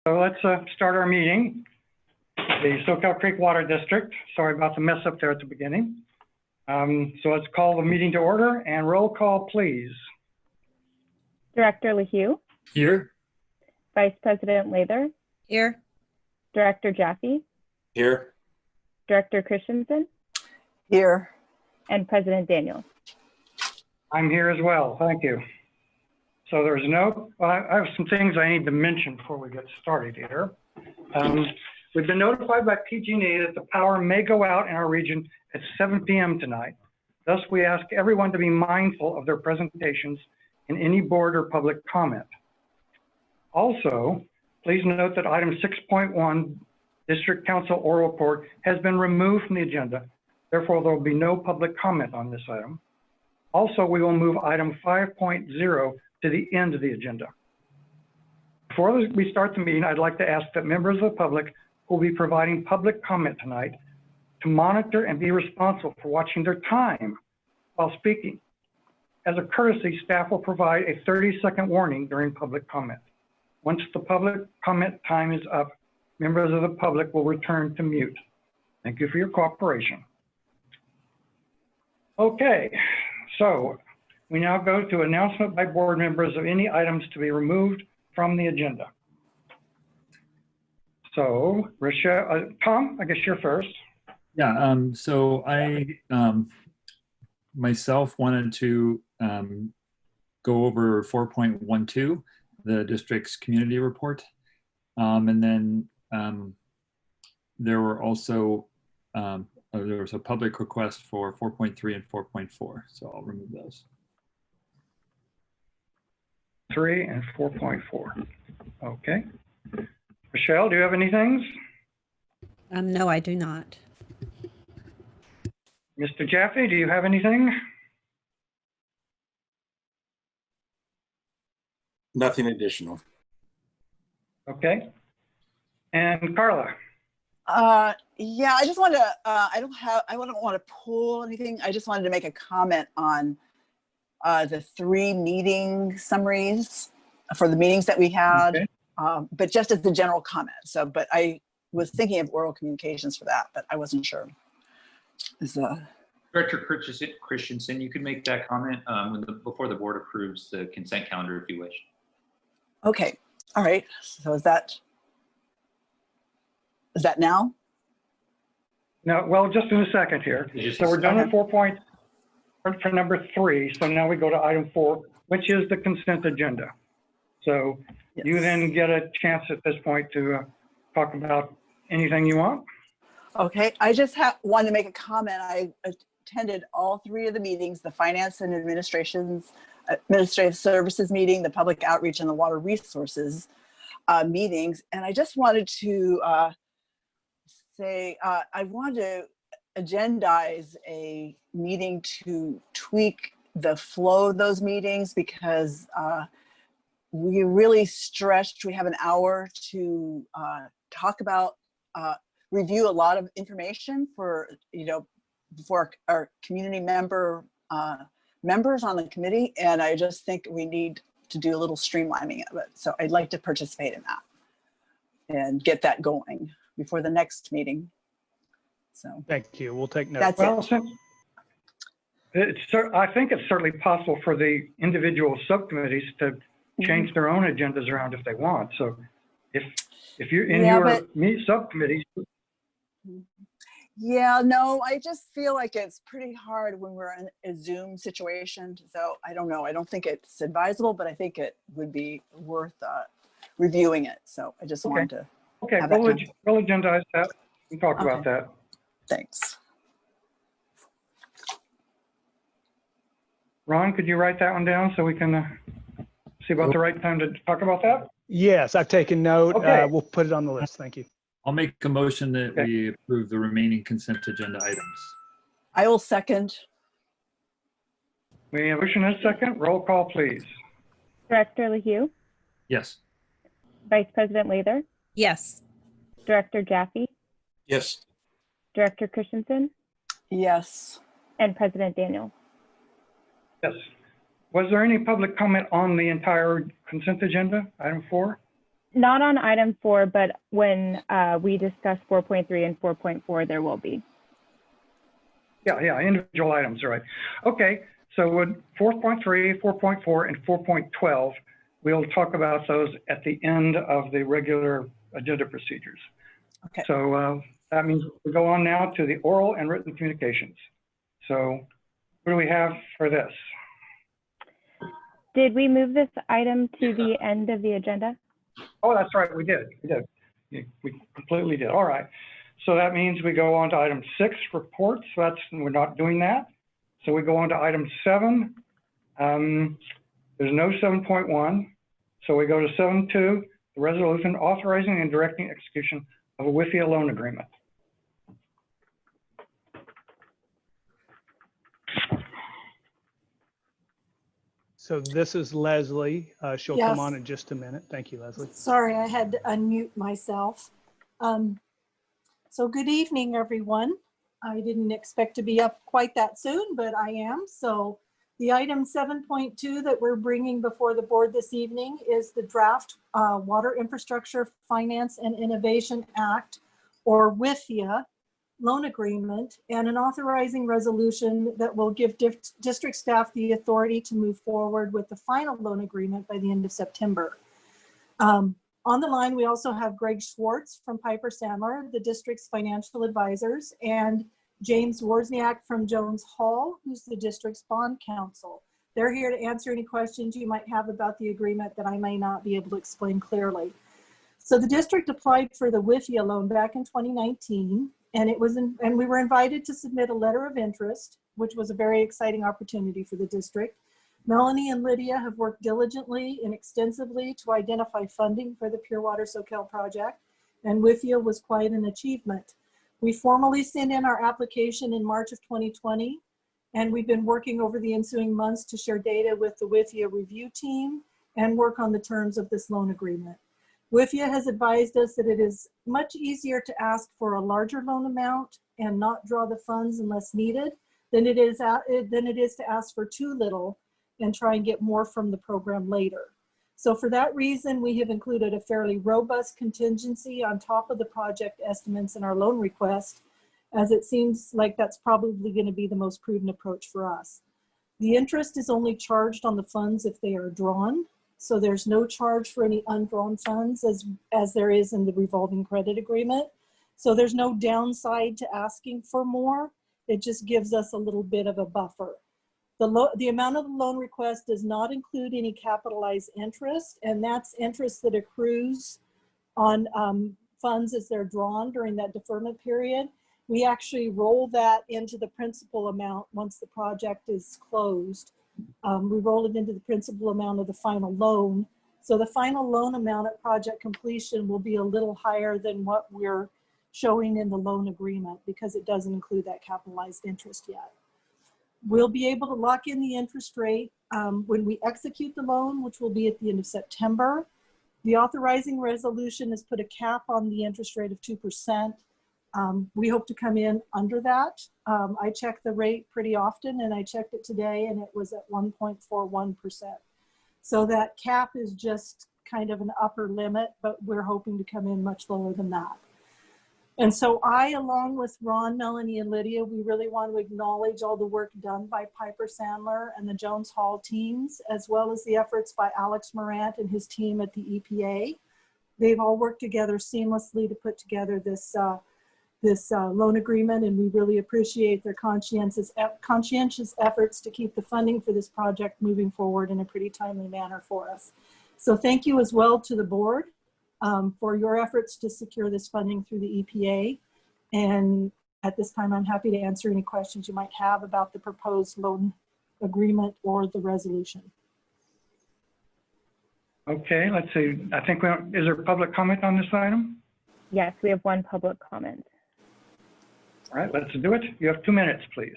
So let's start our meeting. The Soquel Creek Water District. Sorry about the mess up there at the beginning. So let's call the meeting to order and roll call, please. Director LaHue. Here. Vice President Lather. Here. Director Jaffe. Here. Director Christensen. Here. And President Daniel. I'm here as well. Thank you. So there's I have some things I need to mention before we get started here. We've been notified by PG&E that the power may go out in our region at 7 p.m. tonight. Thus, we ask everyone to be mindful of their presentations in any board or public comment. Also, please note that item 6.1, District Council Oral Report, has been removed from the agenda. Therefore, there will be no public comment on this item. Also, we will move item 5.0 to the end of the agenda. Before we start the meeting, I'd like to ask that members of the public who will be providing public comment tonight to monitor and be responsible for watching their time while speaking. As a courtesy, staff will provide a 30-second warning during public comment. Once the public comment time is up, members of the public will return to mute. Thank you for your cooperation. Okay, so we now go to announcement by board members of any items to be removed from the agenda. So, Rochelle, Tom, I guess you're first. Yeah, so I myself wanted to go over 4.12, the district's community report. And then there were also, there was a public request for 4.3 and 4.4, so I'll remove those. 3 and 4.4. Okay. Michelle, do you have any things? No, I do not. Mr. Jaffe, do you have anything? Nothing additional. Okay. And Carla? Yeah, I just wanted to, I don't want to pull anything. I just wanted to make a comment on the 3 meeting summaries for the meetings that we had, okay. But just as a general comment. So, but I was thinking of oral communications for that, but I wasn't sure. Director Christensen, you could make that comment before the board approves the consent calendar if you wish. Okay, all right. So is that now? No, well, just in a second here. So we're done with 4 points for number 3. So now we go to item 4, which is the consent agenda. So yes. You then get a chance at this point to talk about anything you want. Okay, I just wanted to make a comment. I attended all 3 of the meetings, the Finance and Administrative Services meeting, the Public Outreach and the Water Resources meetings. And I just wanted to say, I want to agendize a meeting to tweak the flow of those meetings because we really stretched. We have an hour to talk about, review a lot of information for, for our community members on the committee. And I just think we need to do a little streamlining of it. So I'd like to participate in that and get that going before the next meeting. So thank you. We'll take note. That's I think it's certainly possible for the individual subcommittees to change their own agendas around if they want. So if you're in your subcommittees. Yeah, no, I just feel like it's pretty hard when we're in a Zoom situation. So I don't know. I don't think it's advisable, but I think it would be worth reviewing it. So I just wanted to. Okay, we'll agendize that and talk about that. Thanks. Ron, could you write that one down so we can see about the right time to talk about that? Yes, I've taken note. Okay. We'll put it on the list. Thank you. I'll make a motion that we approve the remaining consent agenda items. I will second. We have a motion and a second. Roll call, please. Director LaHue. Yes. Vice President Lather. Yes. Director Jaffe. Yes. Director Christensen. Yes. And President Daniel. Yes. Was there any public comment on the entire consent agenda, item 4? Not on item 4, but when we discuss 4.3 and 4.4, there will be. Yeah, individual items, right. Okay, so with 4.3, 4.4, and 4.12, we'll talk about those at the end of the regular agenda procedures. Okay. So that means we go on now to the oral and written communications. So what do we have for this? Did we move this item to the end of the agenda? Oh, that's right, we did. We completely did. All right. So that means we go on to item 6, reports. We're not doing that. So we go on to item 7. There's no 7.1. So we go to 7.2, the resolution authorizing and directing execution of a WIFIA loan agreement. So this is Leslie. She'll Yes. come on in just a minute. Thank you, Leslie. Sorry, I had to unmute myself. So good evening, everyone. I didn't expect to be up quite that soon, but I am. So the item 7.2 that we're bringing before the board this evening is the draft Water Infrastructure Finance and Innovation Act, or WIFIA, loan agreement, and an authorizing resolution that will give district staff the authority to move forward with the final loan agreement by the end of September. On the line, we also have Greg Schwartz from Piper Sandler, the district's financial advisors, and James Wozniak from Jones Hall, who's the district's bond counsel. They're here to answer any questions you might have about the agreement that I may not be able to explain clearly. So the district applied for the WIFIA loan back in 2019, and we were invited to submit a letter of interest, which was a very exciting opportunity for the district. Melanie and Lydia have worked diligently and extensively to identify funding for the Pure Water Soquel project, and WIFIA was quite an achievement. We formally sent in our application in March of 2020, and we've been working over the ensuing months to share data with the WIFIA review team and work on the terms of this loan agreement. WIFIA has advised us that it is much easier to ask for a larger loan amount and not draw the funds unless needed than it is to ask for too little and try and get more from the program later. So for that reason, we have included a fairly robust contingency on top of the project estimates in our loan request, as it seems like that's probably going to be the most prudent approach for us. The interest is only charged on the funds if they are drawn. So there's no charge for any undrawn funds as there is in the revolving credit agreement. So there's no downside to asking for more. It just gives us a little bit of a buffer. The amount of the loan request does not include any capitalized interest, and that's interest that accrues on funds as they're drawn during that deferment period. We actually roll that into the principal amount once the project is closed. We roll it into the principal amount of the final loan. So the final loan amount at project completion will be a little higher than what we're showing in the loan agreement because it doesn't include that capitalized interest yet. We'll be able to lock in the interest rate when we execute the loan, which will be at the end of September. The authorizing resolution has put a cap on the interest rate of 2%. We hope to come in under that. I check the rate pretty often, and I checked it today, and it was at 1.41%. So that cap is just kind of an upper limit, but we're hoping to come in much lower than that. And so I, along with Ron, Melanie, and Lydia, we really want to acknowledge all the work done by Piper Sandler and the Jones Hall teams, as well as the efforts by Alex Morant and his team at the EPA. They've all worked together seamlessly to put together this loan agreement, and we really appreciate their conscientious efforts to keep the funding for this project moving forward in a pretty timely manner for us. So thank you as well to the board for your efforts to secure this funding through the EPA. And at this time, I'm happy to answer any questions you might have about the proposed loan agreement or the resolution. Okay, let's see. I think is there public comment on this item? Yes, we have one public comment. All right, let's do it. You have 2 minutes, please.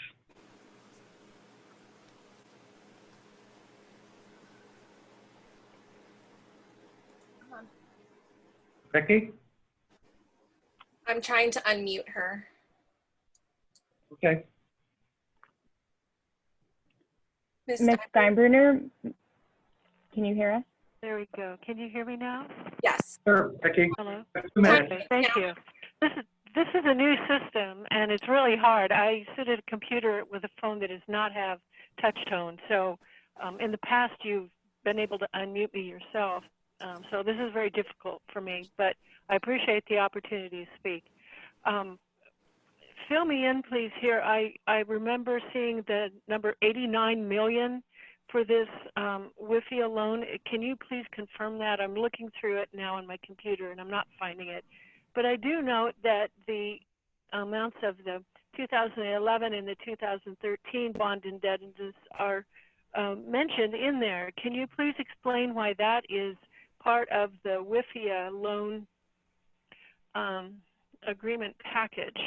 Becky? I'm trying to unmute her. Okay. Ms. Ms. Steinbruner, can you hear us? There we go. Can you hear me now? Yes. Sure, Becky. Hello? 2 minutes. Okay, thank you. This is a new system, and it's really hard. I sit at a computer with a phone that does not have touch tone. So in the past, you've been able to unmute me yourself. So this is very difficult for me, but I appreciate the opportunity to speak. Fill me in, please, here. I remember seeing the number 89 million for this WIFIA loan. Can you please confirm that? I'm looking through it now on my computer, and I'm not finding it. But I do note that the amounts of the 2011 and the 2013 bond indebtedness are mentioned in there. Can you please explain why that is part of the WIFIA loan agreement package?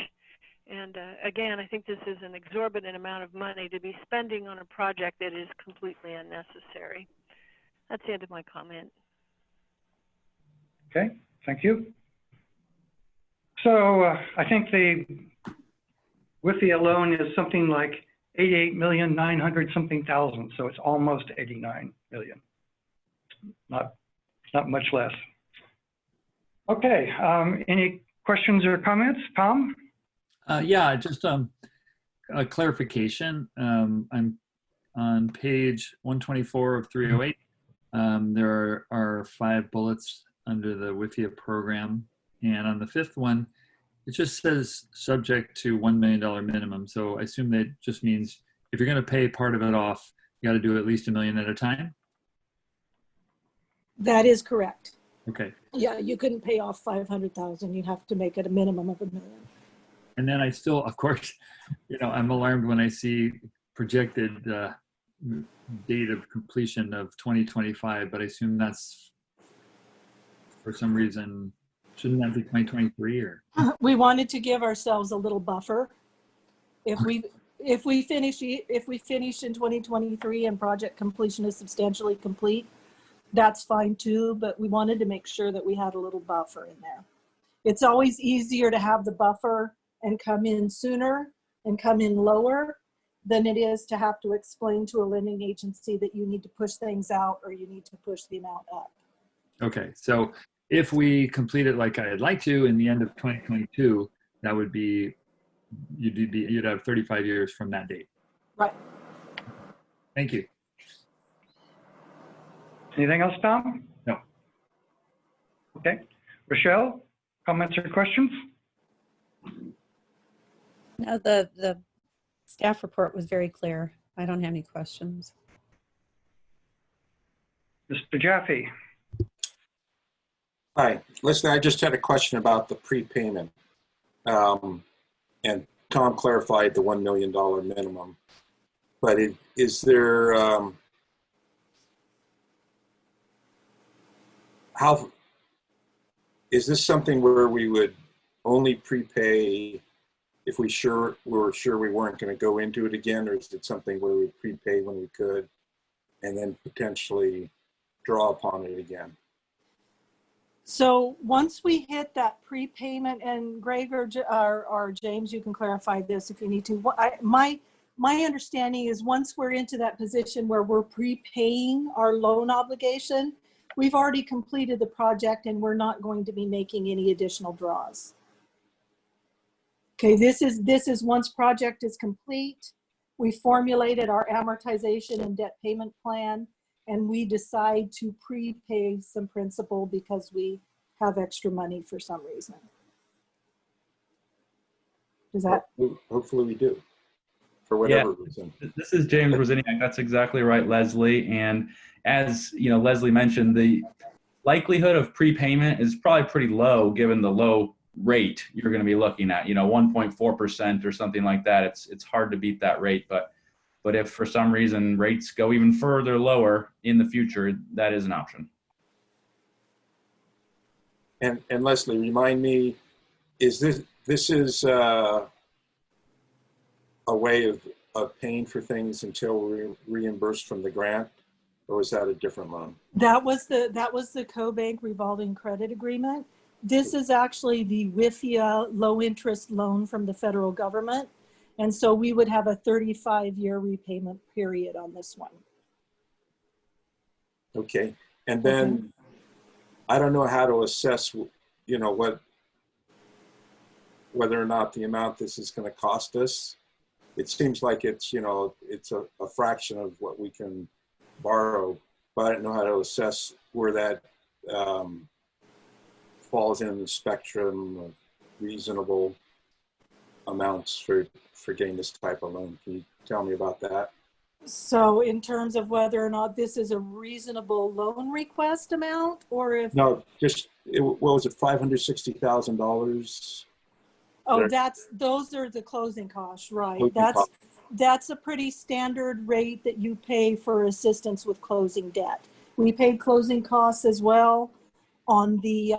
And again, I think this is an exorbitant amount of money to be spending on a project that is completely unnecessary. That's the end of my comment. Okay, thank you. So I think the WIFIA loan is something like 88,900 something thousand. So it's almost 89 million. Not much less. Okay, any questions or comments, Tom? Yeah, just a clarification. I'm on page 124 of 308. There are 5 bullets under the WIFIA program. And on the 5th one, it just says subject to $1 million minimum. So I assume that just means if you're going to pay part of it off, you got to do at least $1 million at a time? That is correct. Okay. Yeah, you couldn't pay off 500,000. You'd have to make it a minimum of $1 million. And then I still, of course, I'm alarmed when I see projected date of completion of 2025, but I assume that's for some reason, shouldn't that be 2023 or? We wanted to give ourselves a little buffer. If we finish in 2023 and project completion is substantially complete, that's fine too, but we wanted to make sure that we had a little buffer in there. It's always easier to have the buffer and come in sooner and come in lower than it is to have to explain to a lending agency that you need to push things out or you need to push the amount up. Okay, so if we complete it like I'd like to in the end of 2022, that would be, you'd have 35 years from that date. Right. Thank you. Anything else, Tom? No. Okay. Rochelle, comments or questions? No, the staff report was very clear. I don't have any questions. Mr. Jaffe. Hi, listen, I just had a question about the prepayment. And Tom clarified the $1 million minimum. But is there, is this something where we would only prepay if we were sure we weren't going to go into it again, or is it something where we prepay when we could and then potentially draw upon it again? So once we hit that prepayment, and Greg or James, you can clarify this if you need to. My understanding is once we're into that position where we're prepaying our loan obligation, we've already completed the project and we're not going to be making any additional draws. Okay, this is once project is complete, we formulated our amortization and debt payment plan, and we decide to prepay some principal because we have extra money for some reason. Does that? Hopefully we do, for whatever reason. This is James Rosiniak. That's exactly right, Leslie. And as Leslie mentioned, the likelihood of prepayment is probably pretty low given the low rate you're going to be looking at, 1.4% or something like that. It's hard to beat that rate, but if for some reason rates go even further lower in the future, that is an option. And Leslie, remind me, is this is a way of paying for things until we're reimbursed from the grant, or is that a different loan? That was the CoBank revolving credit agreement. This is actually the WIFIA low interest loan from the federal government. And so we would have a 35-year repayment period on this one. Okay. And then I don't know how to assess, you know, whether or not the amount this is going to cost us. It seems like it's, you know, it's a fraction of what we can borrow, but I don't know how to assess where that falls in the spectrum of reasonable amounts for getting this type of loan. Can you tell me about that? So in terms of whether or not this is a reasonable loan request amount, or if... No, just, what was it, $560,000? Oh, those are the closing costs, right? Closing costs. That's a pretty standard rate that you pay for assistance with closing debt. We paid closing costs as well on the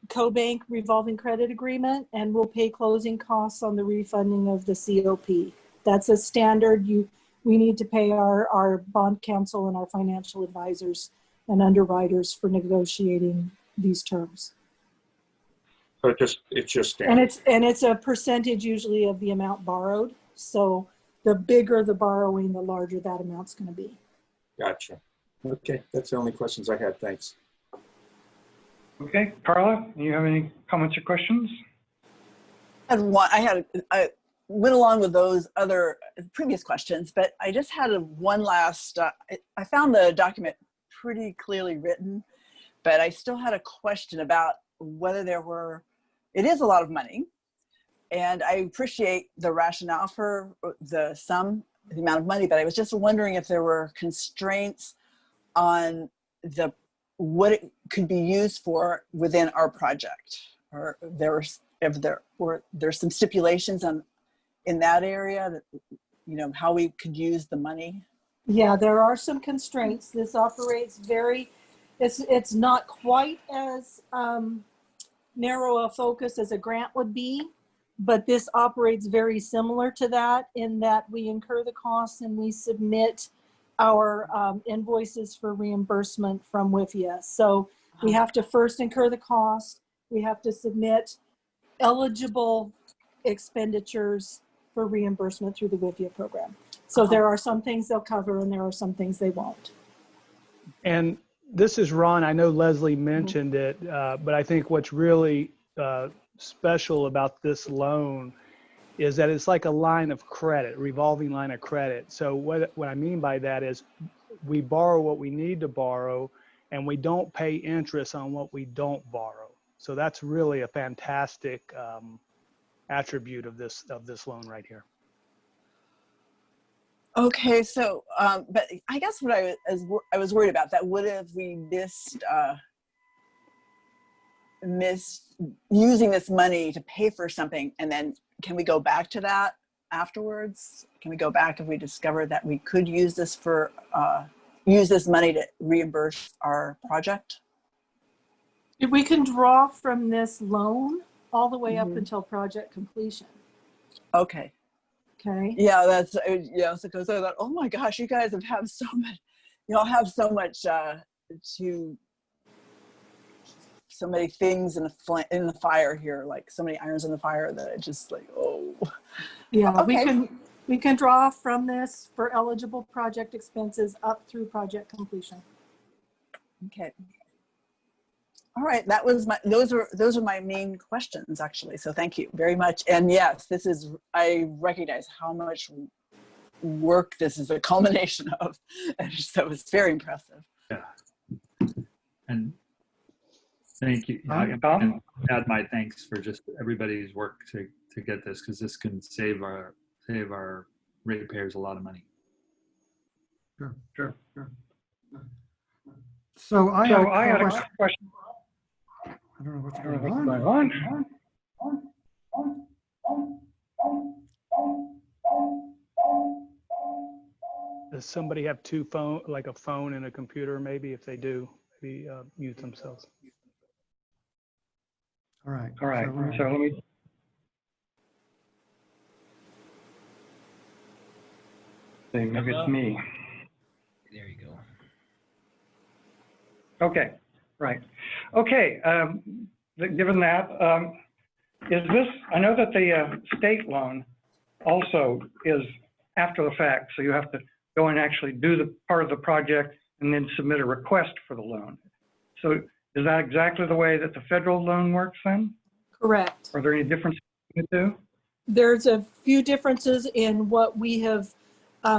CoBank revolving credit agreement, and we'll pay closing costs on the refunding of the COP. That's a standard. We need to pay our bond counsel and our financial advisors and underwriters for negotiating these terms. So it's just standard. And it's a percentage usually of the amount borrowed. So the bigger the borrowing, the larger that amount's going to be. Gotcha. Okay, that's the only questions I had. Thanks. Okay, Carla, do you have any comments or questions? I went along with those other previous questions, but I just had one last, I found the document pretty clearly written, but I still had a question about whether it is a lot of money. And I appreciate the rationale for the amount of money, but I was just wondering if there were constraints on what it could be used for within our project, or there's some stipulations in that area that, you know, how we could use the money. Yeah, there are some constraints. This operates it's not quite as narrow a focus as a grant would be, but this operates very similar to that in that we incur the costs and we submit our invoices for reimbursement from WIFIA. So we have to first incur the cost. We have to submit eligible expenditures for reimbursement through the WIFIA program. So there are some things they'll cover and there are some things they won't. And this is Ron. I know Leslie mentioned it, but I think what's really special about this loan is that it's like a line of credit, revolving line of credit. So what I mean by that is we borrow what we need to borrow and we don't pay interest on what we don't borrow. So that's really a fantastic attribute of this loan right here. Okay, so, but I guess what I was worried about, that what if we missed using this money to pay for something, and then can we go back to that afterwards? Can we go back if we discover that we could use this money to reimburse our project? We can draw from this loan all the way up until project completion. Okay. Okay. Yeah, that's, yeah, so because I thought, oh my gosh, you guys have so much, you all have so much so many things in the fire here, like so many irons in the fire that I just like, oh. Yeah, okay. we can draw from this for eligible project expenses up through project completion. Okay. All right, those are my main questions actually. So thank you very much. And yes, I recognize how much work this is a culmination of, and so it's very impressive. Yeah. And thank you. I can add my thanks for just everybody's work to get this, because this can save our ratepayers a lot of money. Sure. So I had a question. I don't know what's going on. Does somebody have like a phone and a computer? Maybe if they do, maybe mute themselves. All right. So let me. Maybe it's me. There you go. Okay, right. Okay, given that, is this, I know that the state loan also is after the fact, so you have to go and actually do the part of the project and then submit a request for the loan. So is that exactly the way that the federal loan works then? Correct. Are there any differences between the two? There's a few differences in what we have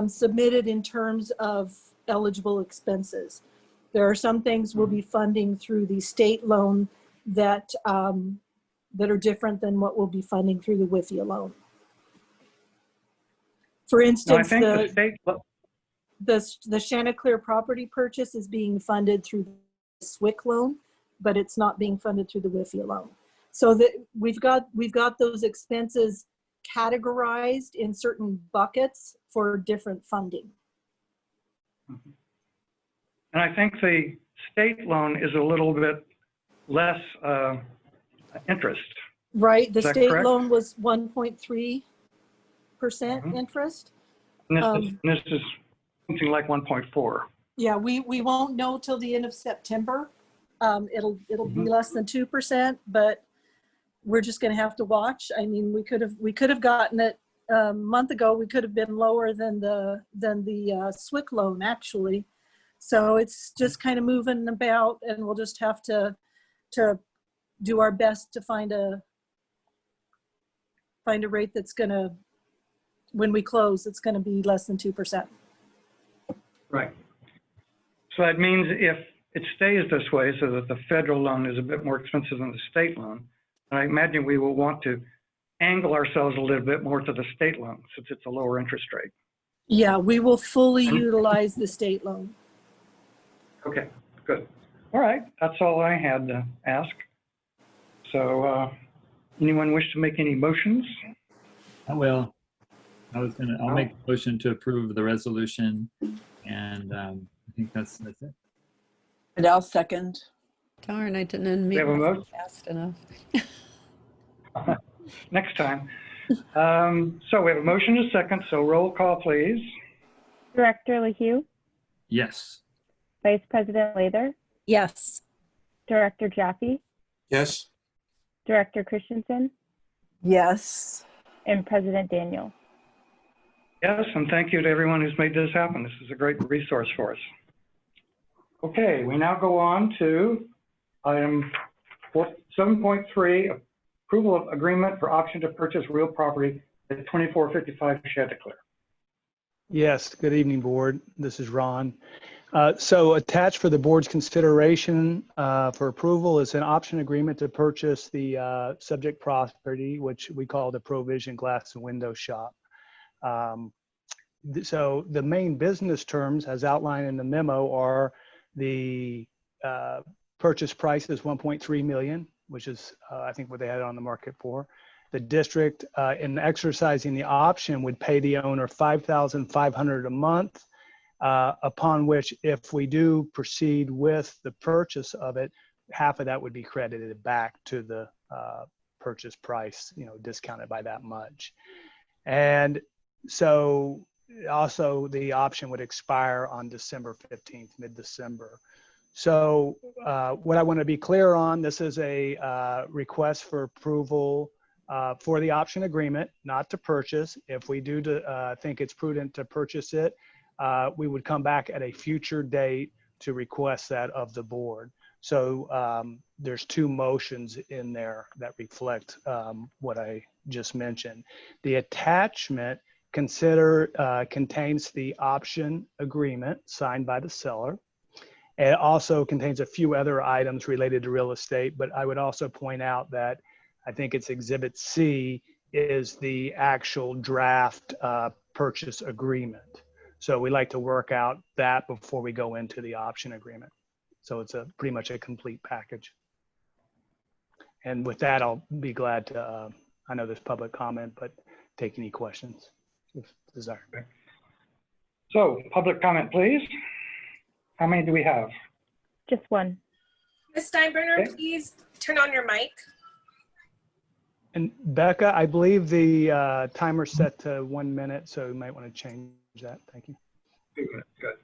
submitted in terms of eligible expenses. There are some things we'll be funding through the state loan that that are different than what we'll be funding through the WIFIA loan. For instance, the Chanticleer property purchase is being funded through the SWIC loan, but it's not being funded through the WIFIA loan. So that we've got those expenses categorized in certain buckets for different funding. And I think the state loan is a little bit less interest. Right, the state correct? loan was 1.3% interest. And this is something like 1.4. Yeah, we won't know till the end of September. It'll be less than 2%, but we're just going to have to watch. I mean, we could have gotten it a month ago. We could have been lower than the SWIC loan actually. So it's just kind of moving about, and we'll just have to do our best to find a rate that's going to, when we close, it's going to be less than 2%. Right. So that means if it stays this way, so that the federal loan is a bit more expensive than the state loan, I imagine we will want to angle ourselves a little bit more to the state loan since it's a lower interest rate. Yeah, we will fully utilize the state loan. Okay, good. All right, that's all I had to ask. So anyone wish to make any motions? I will. I'll make a motion to approve the resolution, and I think that's it. And I'll second. Darn, I didn't We have a unmute vote? fast enough. Next time. So we have a motion and a second, so roll call, please. Director LaHue, Yes. Vice President Lather, Yes. Director Jaffe, Yes. Director Christensen, Yes. and President Daniel. Yes, and thank you to everyone who's made this happen. This is a great resource for us. Okay, we now go on to item 7.3, approval of agreement for option to purchase real property at 2455 Chanticleer. Yes, good evening, board. This is Ron. So attached for the board's consideration for approval is an option agreement to purchase the subject property, which we call the Provision Glass and Window Shop. So the main business terms as outlined in the memo are the purchase price is $1.3 million, which is I think what they had it on the market for. The district in exercising the option would pay the owner $5,500 a month, upon which if we do proceed with the purchase of it, half of that would be credited back to the purchase price, discounted by that much. And so also the option would expire on December 15th, mid-December. So what I want to be clear on, this is a request for approval for the option agreement, not to purchase. If we do think it's prudent to purchase it, we would come back at a future date to request that of the board. So there's two motions in there that reflect what I just mentioned. The attachment contains the option agreement signed by the seller. It also contains a few other items related to real estate, but I would also point out that I think it's Exhibit C is the actual draft purchase agreement. So we like to work out that before we go into the option agreement. So it's pretty much a complete package. And with that, I'll be glad to, I know there's public comment, but take any questions if desired. So public comment, please. How many do we have? Just one. Ms. Steinbrenner, Okay. please turn on your mic. And Becca, I believe the timer's set to 1 minute, so you might want to change that. Thank you. 2 minutes, good.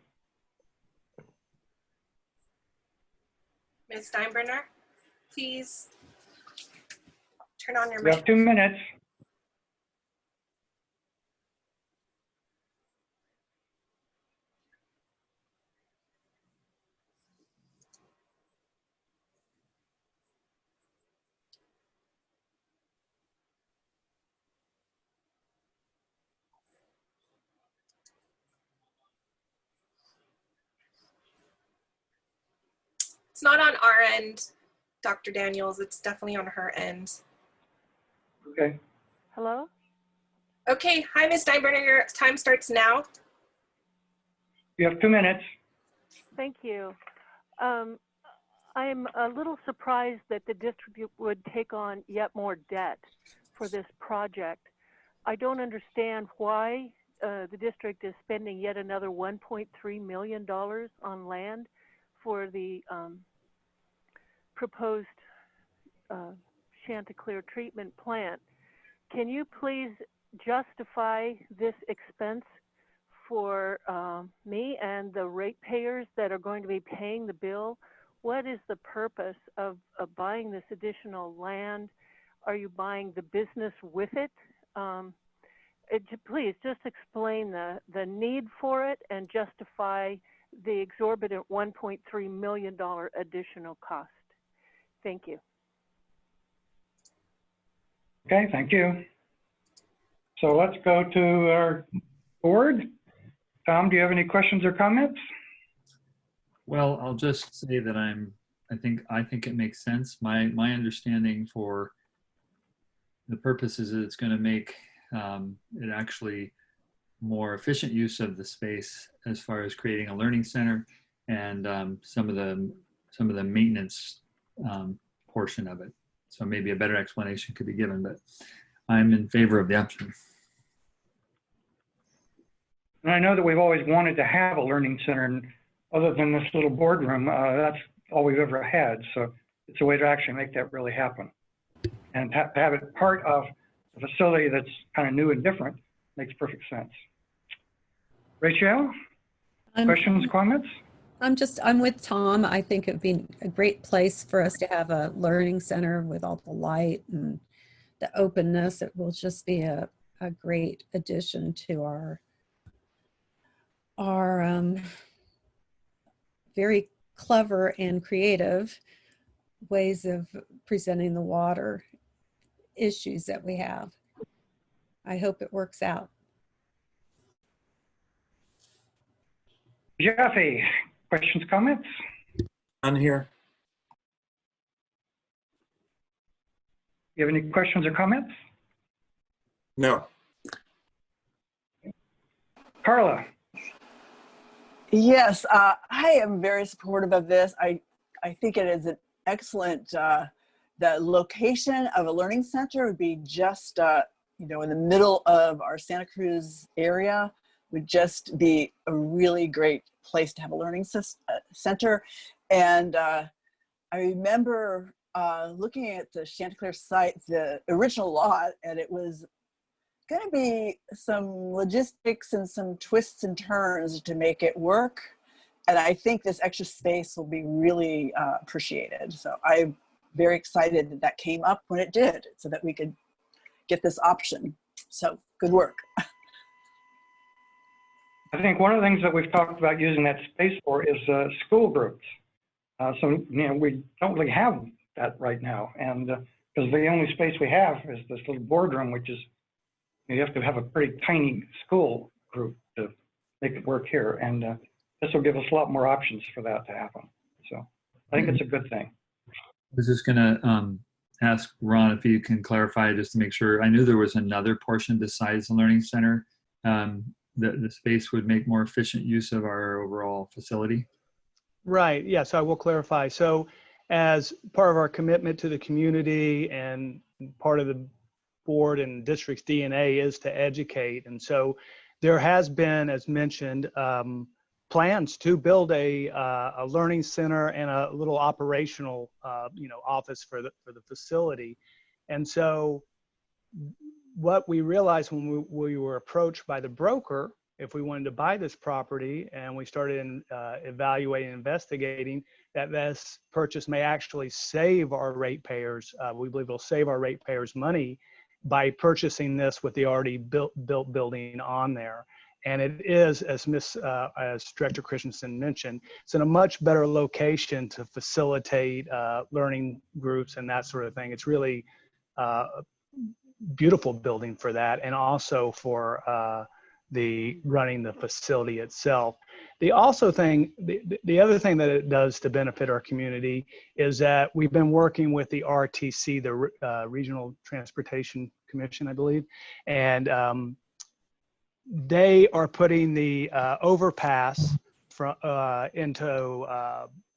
Ms. Steinbrenner, please turn on your We have mic. 2 minutes. It's not on our end, Dr. Daniels. It's definitely on her end. Okay. Hello? Okay, hi, Ms. Steinbrenner. Your time starts now. You have 2 minutes. Thank you. I'm a little surprised that the district would take on yet more debt for this project. I don't understand why the district is spending yet another $1.3 million on land for the proposed Chanticleer treatment plant. Can you please justify this expense for me and the ratepayers that are going to be paying the bill? What is the purpose of buying this additional land? Are you buying the business with it? Please just explain the need for it and justify the exorbitant $1.3 million additional cost. Thank you. Okay, thank you. So let's go to our board. Tom, do you have any questions or comments? Well, I'll just say that I think it makes sense. My understanding for the purpose is that it's going to make it actually more efficient use of the space as far as creating a learning center and some of the maintenance portion of it. So maybe a better explanation could be given, but I'm in favor of the option. And I know that we've always wanted to have a learning center, and other than this little boardroom, that's all we've ever had. So it's a way to actually make that really happen. And to have it part of a facility that's kind of new and different makes perfect sense. Rachel, questions, comments? I'm with Tom. I think it would be a great place for us to have a learning center with all the light and the openness. It will just be a great addition to our very clever and creative ways of presenting the water issues that we have. I hope it works out. Jeffy, questions, comments? On here. You have any questions or comments? No. Carla. Yes, I am very supportive of this. I think it is an excellent, the location of a learning center would be just, in the middle of our Santa Cruz area, would just be a really great place to have a learning center. And I remember looking at the Chanticleer site, the original lot, and it was going to be some logistics and some twists and turns to make it work. And I think this extra space will be really appreciated. So I'm very excited that that came up when it did, so that we could get this option. So good work. I think one of the things that we've talked about using that space for is school groups. We don't really have that right now. And because the only space we have is this little boardroom, which is, you have to have a pretty tiny school group to make it work here. And this will give us a lot more options for that to happen. So I think it's a good thing. I was just going to ask Ron if you can clarify just to make sure. I knew there was another portion besides the Learning Center. The space would make more efficient use of our overall facility. Right. Yeah. So I will clarify. So as part of our commitment to the community and part of the board and district's DNA is to educate. And so there has been, as mentioned, plans to build a learning center and a little operational, office for the facility. And so what we realized when we were approached by the broker, if we wanted to buy this property, and we started evaluating and investigating, that this purchase may actually save our ratepayers. We believe it'll save our ratepayers money by purchasing this with the already built building on there. And it is, as Director Christensen mentioned, it's in a much better location to facilitate learning groups and that sort of thing. It's really a beautiful building for that, and also for the running the facility itself. The other thing that it does to benefit our community is that we've been working with the RTC, the Regional Transportation Commission, I believe, and they are putting the overpass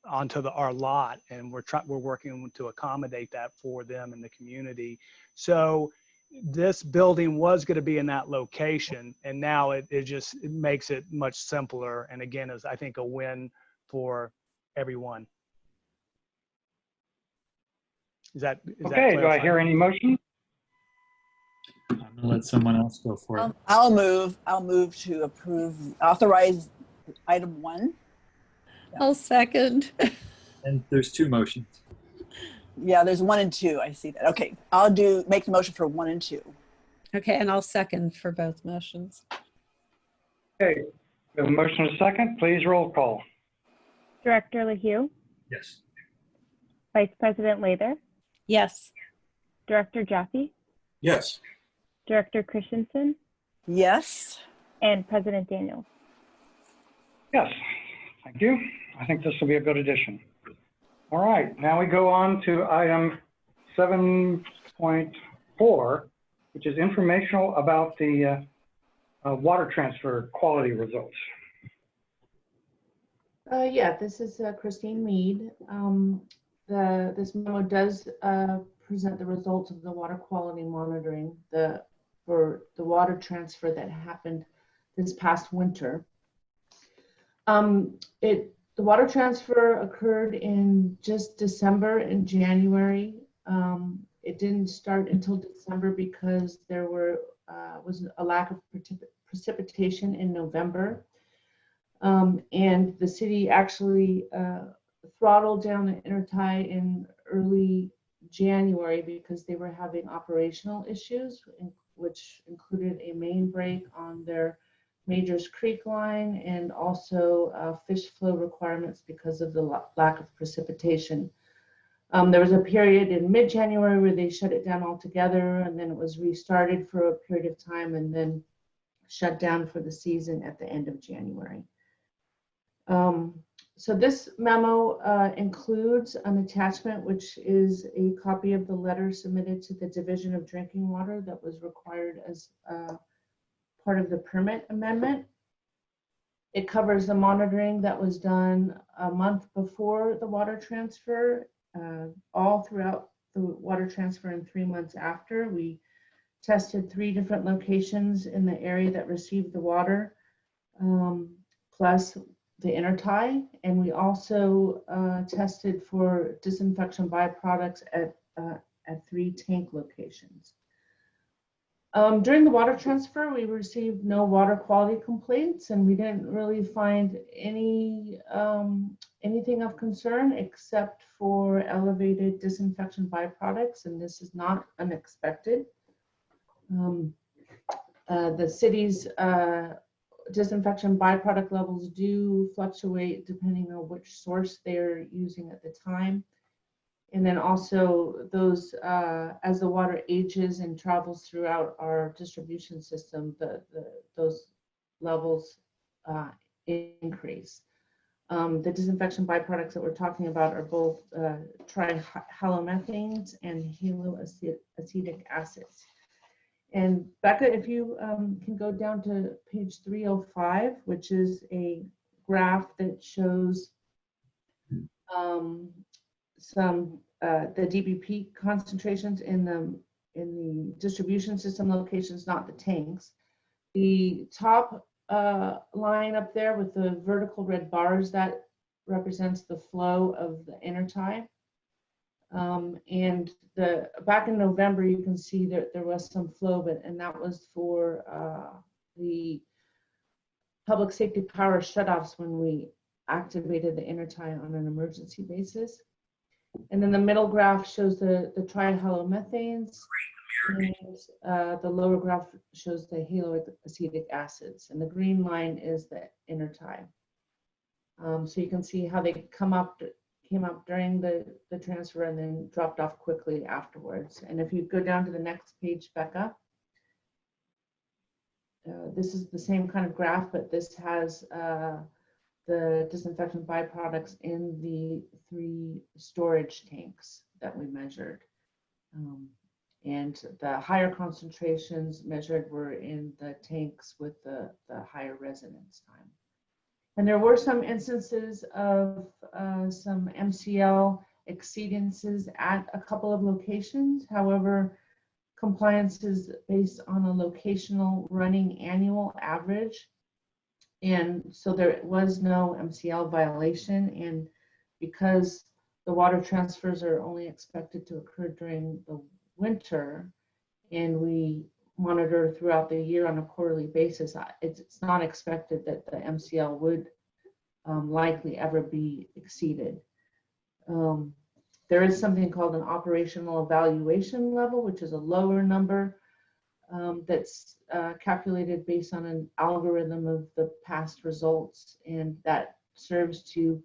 onto our lot, and we're working to accommodate that for them in the community. So this building was going to be in that location, and now it makes it much simpler, and again is, I think, a win for everyone. Is that okay? Do I hear any motion? I'm gonna let someone else go for it. I'll move to authorize item 1. I'll second. And there's 2 motions. Yeah, there's 1 and 2. I see that. Okay, make the motion for 1 and 2. Okay, and I'll second for both motions. Okay, we have a motion and a second. Please roll call. Director LaHue, Yes. Vice President Lather, Yes. Director Jaffe, Yes. Director Christensen, Yes. and President Daniels. Yes, thank you. I think this will be a good addition. All right, now we go on to item 7.4, which is informational about the water transfer quality results. Yeah, this is Christine Mead. This memo does present the results of the water quality monitoring for the water transfer that happened this past winter. The water transfer occurred in just December and January. It didn't start until December because there was a lack of precipitation in November. And the city actually throttled down the intertie in early January because they were having operational issues, which included a main break on their Majors Creek line and also fish flow requirements because of the lack of precipitation. There was a period in mid-January where they shut it down altogether, and then it was restarted for a period of time and then shut down for the season at the end of January. So this memo includes an attachment, which is a copy of the letter submitted to the Division of Drinking Water that was required as part of the permit amendment. It covers the monitoring that was done a month before the water transfer, all throughout the water transfer, and 3 months after. We tested 3 different locations in the area that received the water, plus the intertie, and we also tested for disinfection byproducts at 3 tank locations. During the water transfer, we received no water quality complaints, and we didn't really find anything of concern except for elevated disinfection byproducts, and this is not unexpected. The city's disinfection byproduct levels do fluctuate depending on which source they're using at the time. And then also those, as the water ages and travels throughout our distribution system, those levels increace. The disinfection byproducts that we're talking about are both trihalomethanes and haloacetic acids. And Becca, if you can go down to page 305, which is a graph that shows the DBP concentrations in the distribution system locations, not the tanks. The top line up there with the vertical red bars, that represents the flow of the intertie. And back in November, you can see that there was some flow, and that was for the public safety power shutoffs when we activated the intertie on an emergency basis. And then the middle graph shows the trihalomethanes, and the lower graph shows the haloacetic acids, and the green line is the intertie. So you can see how they came up during the transfer and then dropped off quickly afterwards. And if you go down to the next page, Becca, this is the same kind of graph, but this has the disinfectant byproducts in the 3 storage tanks that we measured. And the higher concentrations measured were in the tanks with the higher residence time. And there were some instances of some MCL exceedances at a couple of locations. However, compliance is based on a locational running annual average. And so there was no MCL violation. And because the water transfers are only expected to occur during the winter, and we monitor throughout the year on a quarterly basis, it's not expected that the MCL would likely ever be exceeded. There is something called an operational evaluation level, which is a lower number that's calculated based on an algorithm of the past results, and that serves to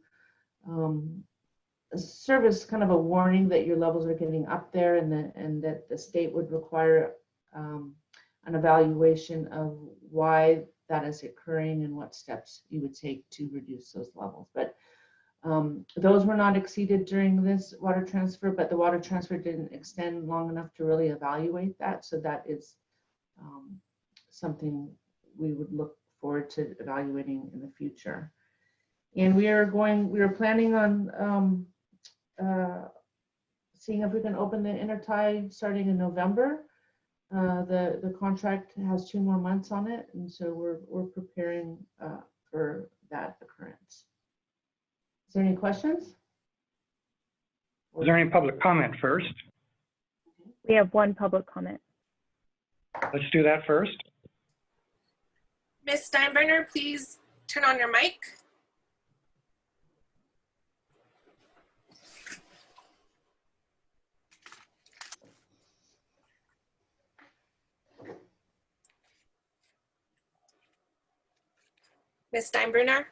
serve as kind of a warning that your levels are getting up there, and that the state would require an evaluation of why that is occurring and what steps you would take to reduce those levels. But those were not exceeded during this water transfer, but the water transfer didn't extend long enough to really evaluate that. So that is something we would look forward to evaluating in the future. And we are planning on seeing if we can open the intertie starting in November. The contract has 2 more months on it, and so we're preparing for that occurrence. Is there any questions? Is there any public comment first? We have 1 public comment. Let's do that first. Ms. Steinbrenner, please turn on your mic. Ms. Steinbrenner?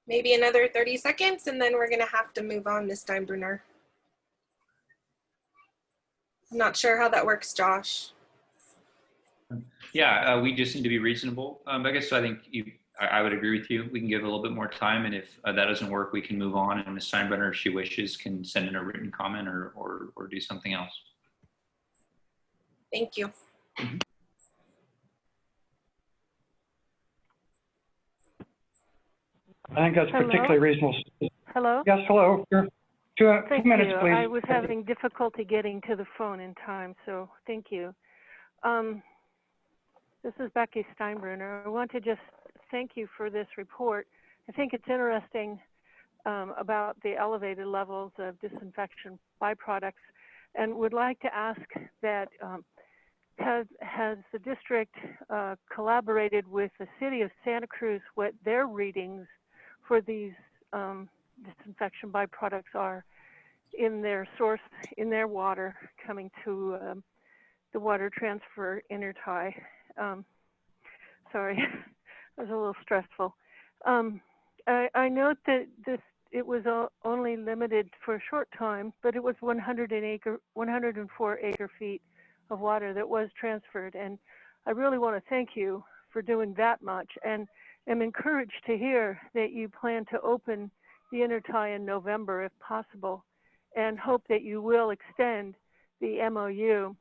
Maybe another 30 seconds, and then we're going to have to move on, Ms. Steinbrenner. I'm not sure how that works, Josh. Yeah, we just need to be reasonable. I guess so. I think I would agree with you. We can give a little bit more time, and if that doesn't work, we can move on. And Ms. Steinbrenner, if she wishes, can send in a written comment or do something else. Thank you. I think that's particularly reasonable. Hello? Yes, hello. 2 minutes, you. please. I was having difficulty getting to the phone in time, so thank you. This is Becky Steinbrenner. I want to just thank you for this report. I think it's interesting about the elevated levels of disinfection byproducts, and would like to ask that has the district collaborated with the city of Santa Cruz what their readings for these disinfection byproducts are in their source, in their water coming to the water transfer intertie. Sorry, that was a little stressful. I note that it was only limited for a short time, but it was 104 acre feet of water that was transferred. And I really want to thank you for doing that much, and am encouraged to hear that you plan to open the intertie in November if possible, and hope that you will extend the MOU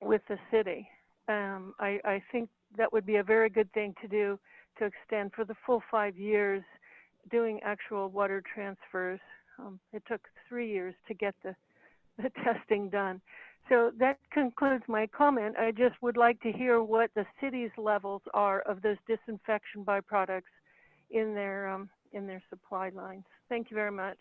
with the city. I think that would be a very good thing to do, to extend for the full 5 years doing actual water transfers. It took 3 years to get the testing done. So that concludes my comment. I just would like to hear what the city's levels are of those disinfection byproducts in their supply lines. Thank you very much.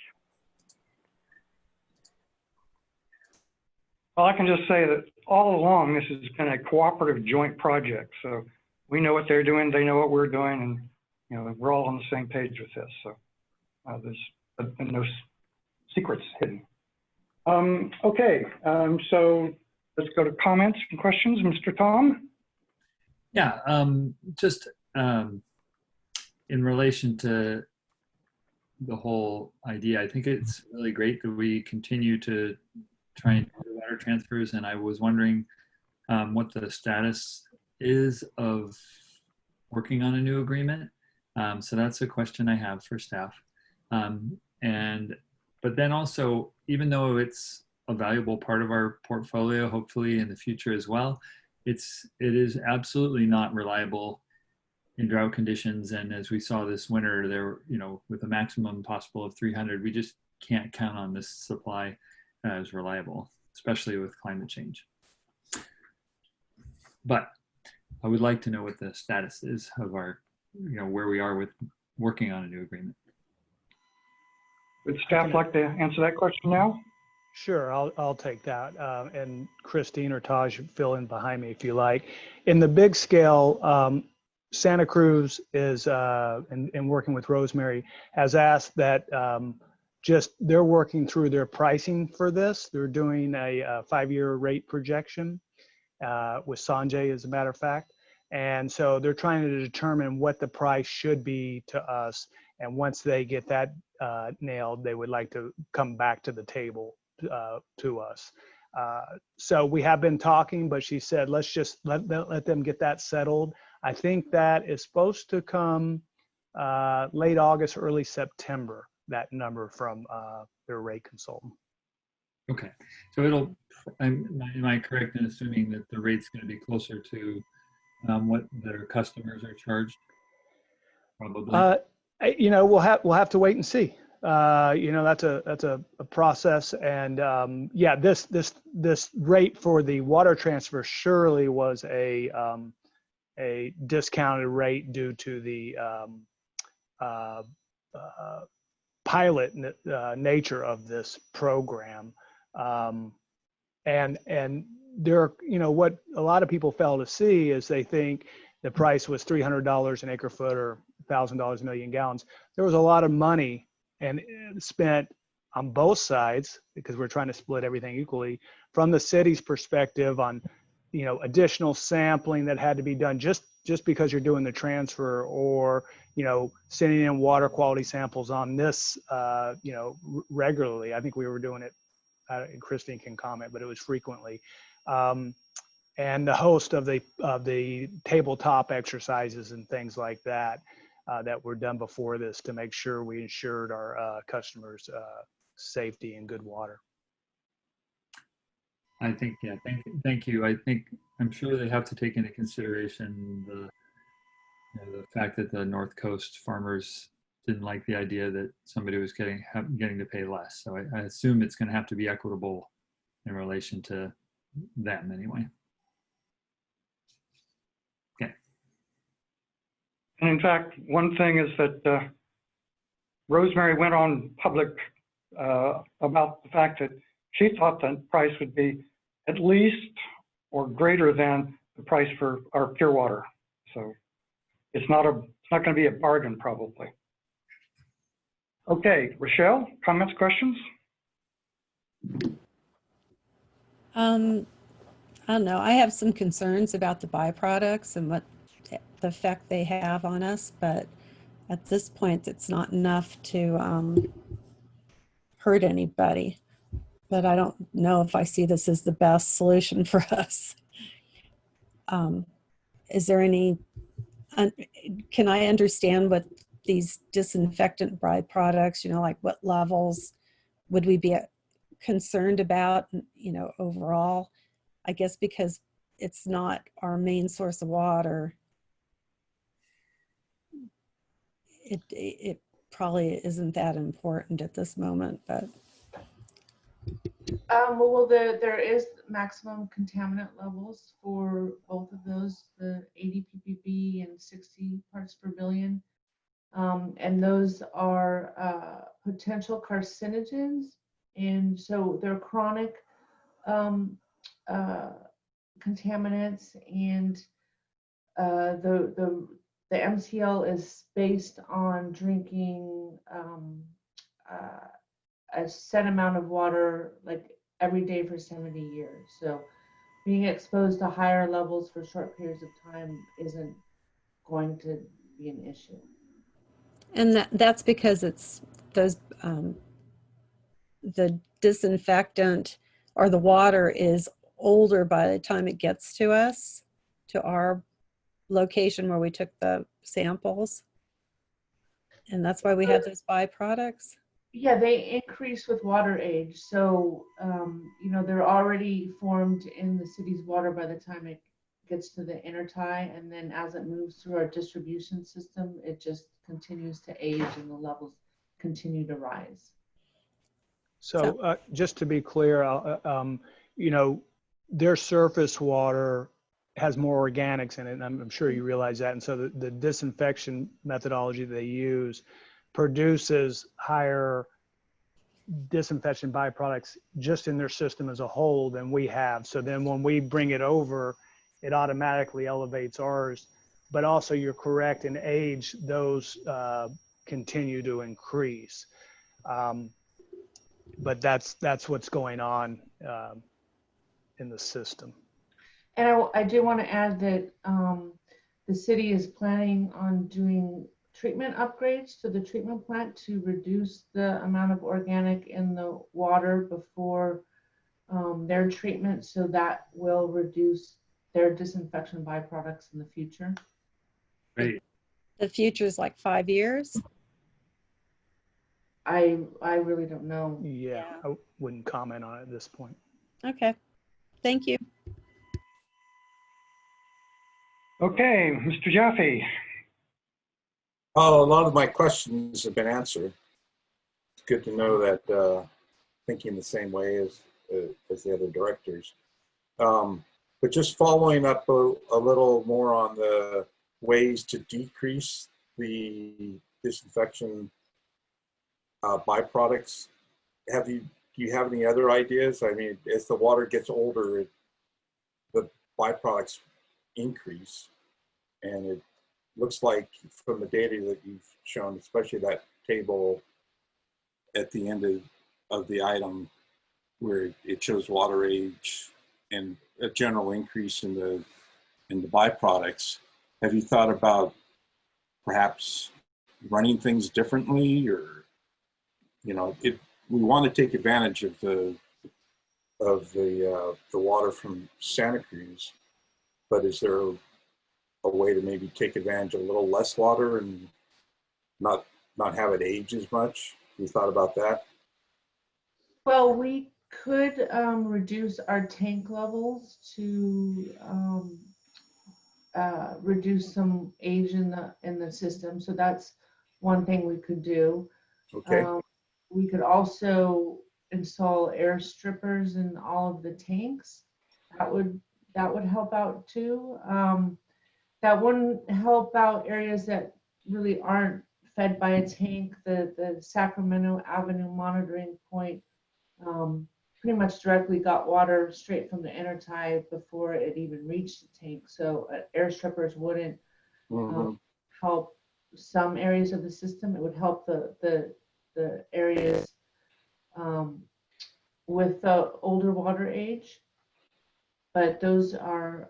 Well, I can just say that all along, this has been a cooperative joint project. So we know what they're doing, they know what we're doing, and you know, we're all on the same page with this. So there's been no secrets hidden. Okay, so let's go to comments and questions. Mr. Tom? Yeah, just in relation to the whole idea, I think it's really great that we continue to try and do water transfers, and I was wondering what the status is of working on a new agreement. So that's a question I have for staff. But then also, even though it's a valuable part of our portfolio, hopefully in the future as well, it is absolutely not reliable in drought conditions. And as we saw this winter, there, you know, with a maximum possible of 300, we just can't count on this supply as reliable, especially with climate change. But I would like to know what the status is of our, you know, where we are with working on a new agreement. Would staff like to answer that question now? Sure, I'll take that. And Christine or Taj, fill in behind me if you like. In the big scale, Santa Cruz is, and working with Rosemary, has asked that they're working through their pricing for this. They're doing a 5-year rate projection with Sanjay, as a matter of fact. And so they're trying to determine what the price should be to us. And once they get that nailed, they would like to come back to the table to us. So we have been talking, but she said, let's just let them get that settled. I think that is supposed to come late August, early September, that number from their rate consultant. Okay, so am I correct in assuming that the rate's going to be closer to what their customers are charged? Probably. You know, we'll have to wait and see. You know, that's a process, and yeah, this rate for the water transfer surely was a discounted rate due to the pilot nature of this program, and there, you know, what a lot of people fail to see is they think the price was $300 an acre foot or $1,000 a million gallons. There was a lot of money and spent on both sides, because we're trying to split everything equally, from the city's perspective on, you know, additional sampling that had to be done just because you're doing the transfer, or, you know, sending in water quality samples on this, you know, regularly. I think we were doing it, and Christine can comment, but it was frequently. And the host of the tabletop exercises and things like that that were done before this to make sure we ensured our customers' safety and good water. I think, yeah, thank you. I'm sure they have to take into consideration the fact that the North Coast farmers didn't like the idea that somebody was getting to pay less. So I assume it's going to have to be equitable in relation to them anyway. Okay. And in fact, one thing is that Rosemary went on public about the fact that she thought the price would be at least or greater than the price for our pure water. So it's not going to be a bargain probably. Okay, Rochelle, comments, questions? I don't know. I have some concerns about the byproducts and what the effect they have on us, but at this point, it's not enough to hurt anybody. But I don't know if I see this as the best solution for us. Is there any, can I understand what these disinfectant byproducts, you know, like what levels would we be concerned about, you know, overall? I guess because it's not our main source of water, it probably isn't that important at this moment, but. Well, there is maximum contaminant levels for both of those, the 80 ppb and 60 parts per billion. And those are potential carcinogens. And so they're chronic contaminants, and the MCL is based on drinking a set amount of water like every day for 70 years. So being exposed to higher levels for short periods of time isn't going to be an issue. And that's because it's those the disinfectant or the water is older by the time it gets to us, to our location where we took the samples. And that's why we have those byproducts. Yeah, they increase with water age. So, you know, they're already formed in the city's water by the time it gets to the intertie. And then as it moves through our distribution system, it just continues to age and the levels continue to rise. So just to be clear, you know, their surface water has more organics in it, and I'm sure you realize that. And so the disinfection methodology they use produces higher disinfection byproducts just in their system as a whole than we have. So then when we bring it over, it automatically elevates ours. But also you're correct, in age, those continue to increase. But that's what's going on in the system. And I do want to add that the city is planning on doing treatment upgrades to the treatment plant to reduce the amount of organic in the water before their treatment. So that will reduce their disinfection byproducts in the future. Great. The future is like 5 years. I really don't know. Yeah, I wouldn't comment on it at this point. Okay, thank you. Okay, Mr. Jaffe. Oh, a lot of my questions have been answered. It's good to know that thinking the same way as the other directors. But just following up a little more on the ways to decrease the disinfection byproducts. Do you have any other ideas? I mean, as the water gets older, the byproducts increase, and it looks like from the data that you've shown, especially that table at the end of the item where it shows water age and a general increase in the byproducts. Have you thought about perhaps running things differently, or, you know, we want to take advantage of the water from Santa Cruz, but is there a way to maybe take advantage of a little less water and not have it age as much? Have you thought about that? Well, we could reduce our tank levels to reduce some age in the system. So that's one thing we could do. Okay. We could also install air strippers in all of the tanks. That would help out too. That wouldn't help out areas that really aren't fed by a tank. The Sacramento Avenue monitoring point pretty much directly got water straight from the intertie before it even reached the tank. So air strippers wouldn't help some areas of the system. It would help the areas with the older water age. But those are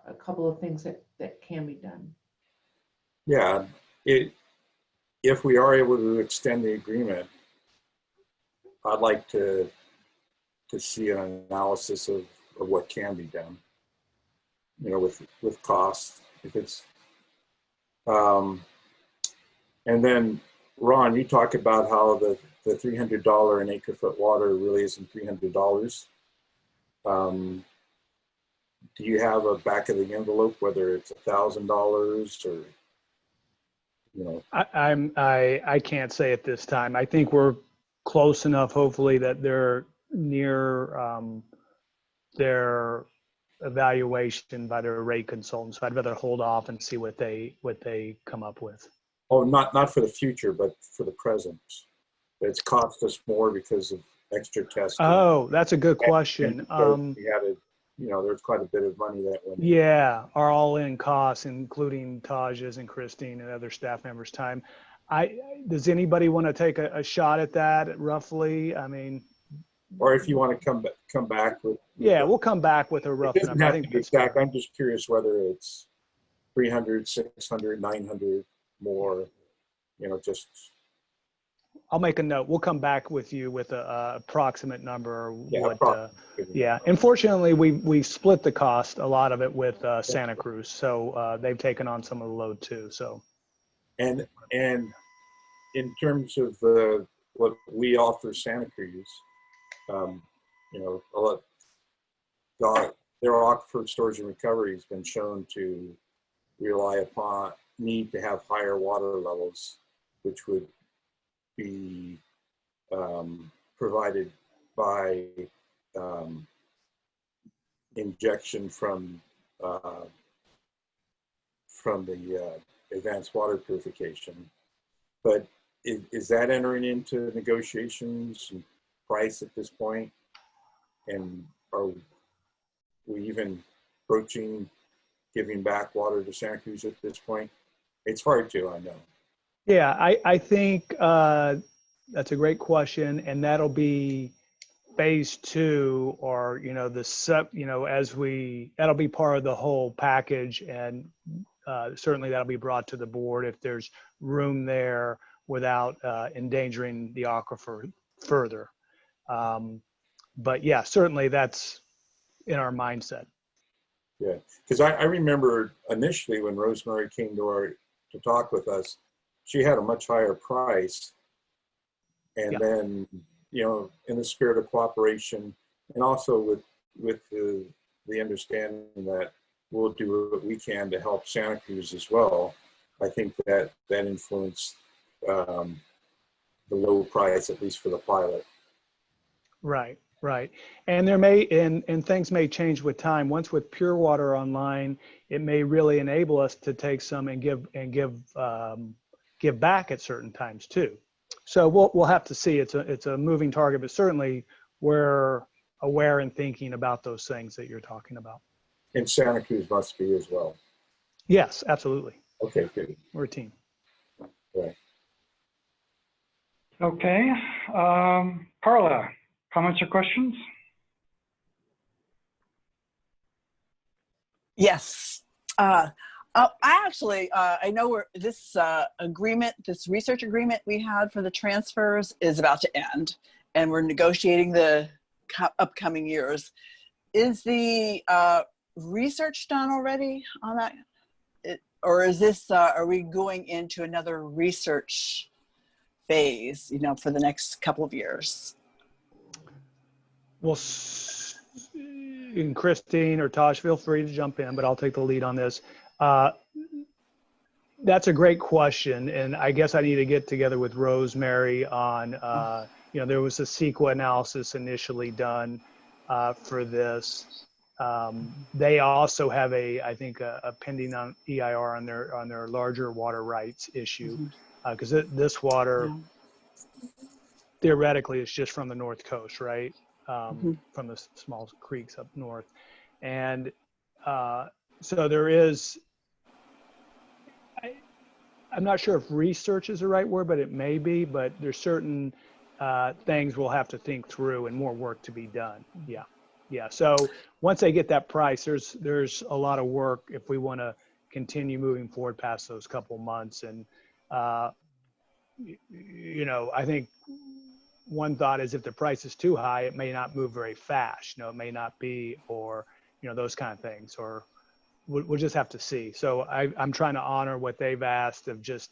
a couple of things that can be done. Yeah, if we are able to extend the agreement, I'd like to see an analysis of what can be done, you know, with costs, if it's, and then Ron, you talk about how the $300 an acre foot water really isn't $300. Do you have a back of the envelope, whether it's $1,000 or, you know? I can't say at this time. I think we're close enough, hopefully, that they're near their evaluation by their rate consultant. So I'd rather hold off and see what they come up with. Oh, not for the future, but for the present. It's cost us more because of extra testing. Oh, that's a good question. So we had to, you know, there's quite a bit of money that went in. Yeah, our all-in costs, including Taj's and Christine and other staff members' time. Does anybody want to take a shot at that roughly? I mean, Or if you want to come back with. yeah, we'll come back with a rough It doesn't number. I have think to be that's exact. fair. I'm just curious whether it's 300, 600, 900 more, you know, just. I'll make a note. We'll come back with you with a approximate number or Yeah, what. Yeah. Unfortunately, we split the cost, a lot of it with Santa Cruz. So they've taken on some of the load too. So. And in terms of what we offer Santa Cruz, you know, their aquifer storage and recovery has been shown to rely upon need to have higher water levels, which would be provided by injection from the advanced water purification. But is that entering into negotiations and price at this point? And are we even approaching giving back water to Santa Cruz at this point? It's hard to, I know. Yeah, I think that's a great question, and that'll be phase 2, or that'll be part of the whole package, and certainly that'll be brought to the board if there's room there without endangering the aquifer further. But yeah, certainly that's in our mindset. Yeah, because I remember initially when Rosemary came to talk with us, she had a much higher price. And then, you know, in the spirit of cooperation, and also with the understanding that we'll do what we can to help Santa Cruz as well, I think that influenced the low price, at least for the pilot. Right. And there may, and things may change with time. Once with Pure Water online, it may really enable us to take some and give back at certain times too. So we'll have to see. It's a moving target, but certainly we're aware and thinking about those things that you're talking about. And Santa Cruz must be as well. Yes, absolutely. Okay, good. We're a team. Right. Okay, Carla, comments or questions? Yes. I know this research agreement we had for the transfers is about to end, and we're negotiating the upcoming years. Is the research done already on that? Or is this, are we going into another research phase, for the next couple of years? Well, and Christine or Taj, feel free to jump in, but I'll take the lead on this. That's a great question, and I guess I need to get together with Rosemary on, there was a SqCWD analysis initially done for this. They also have I think a pending on EIR on their larger water rights issue, because this water theoretically is just from the North Coast, right? From the small creeks up north, and so there is. I'm not sure if research is the right word, but it may be. But there's certain things we'll have to think through and more work to be done. Yeah. So once they get that price, there's a lot of work if we want to continue moving forward past those couple months. And I think one thought is if the price is too high, it may not move very fast. It may not be, or those kind of things, or we'll just have to see. So I'm trying to honor what they've asked of just,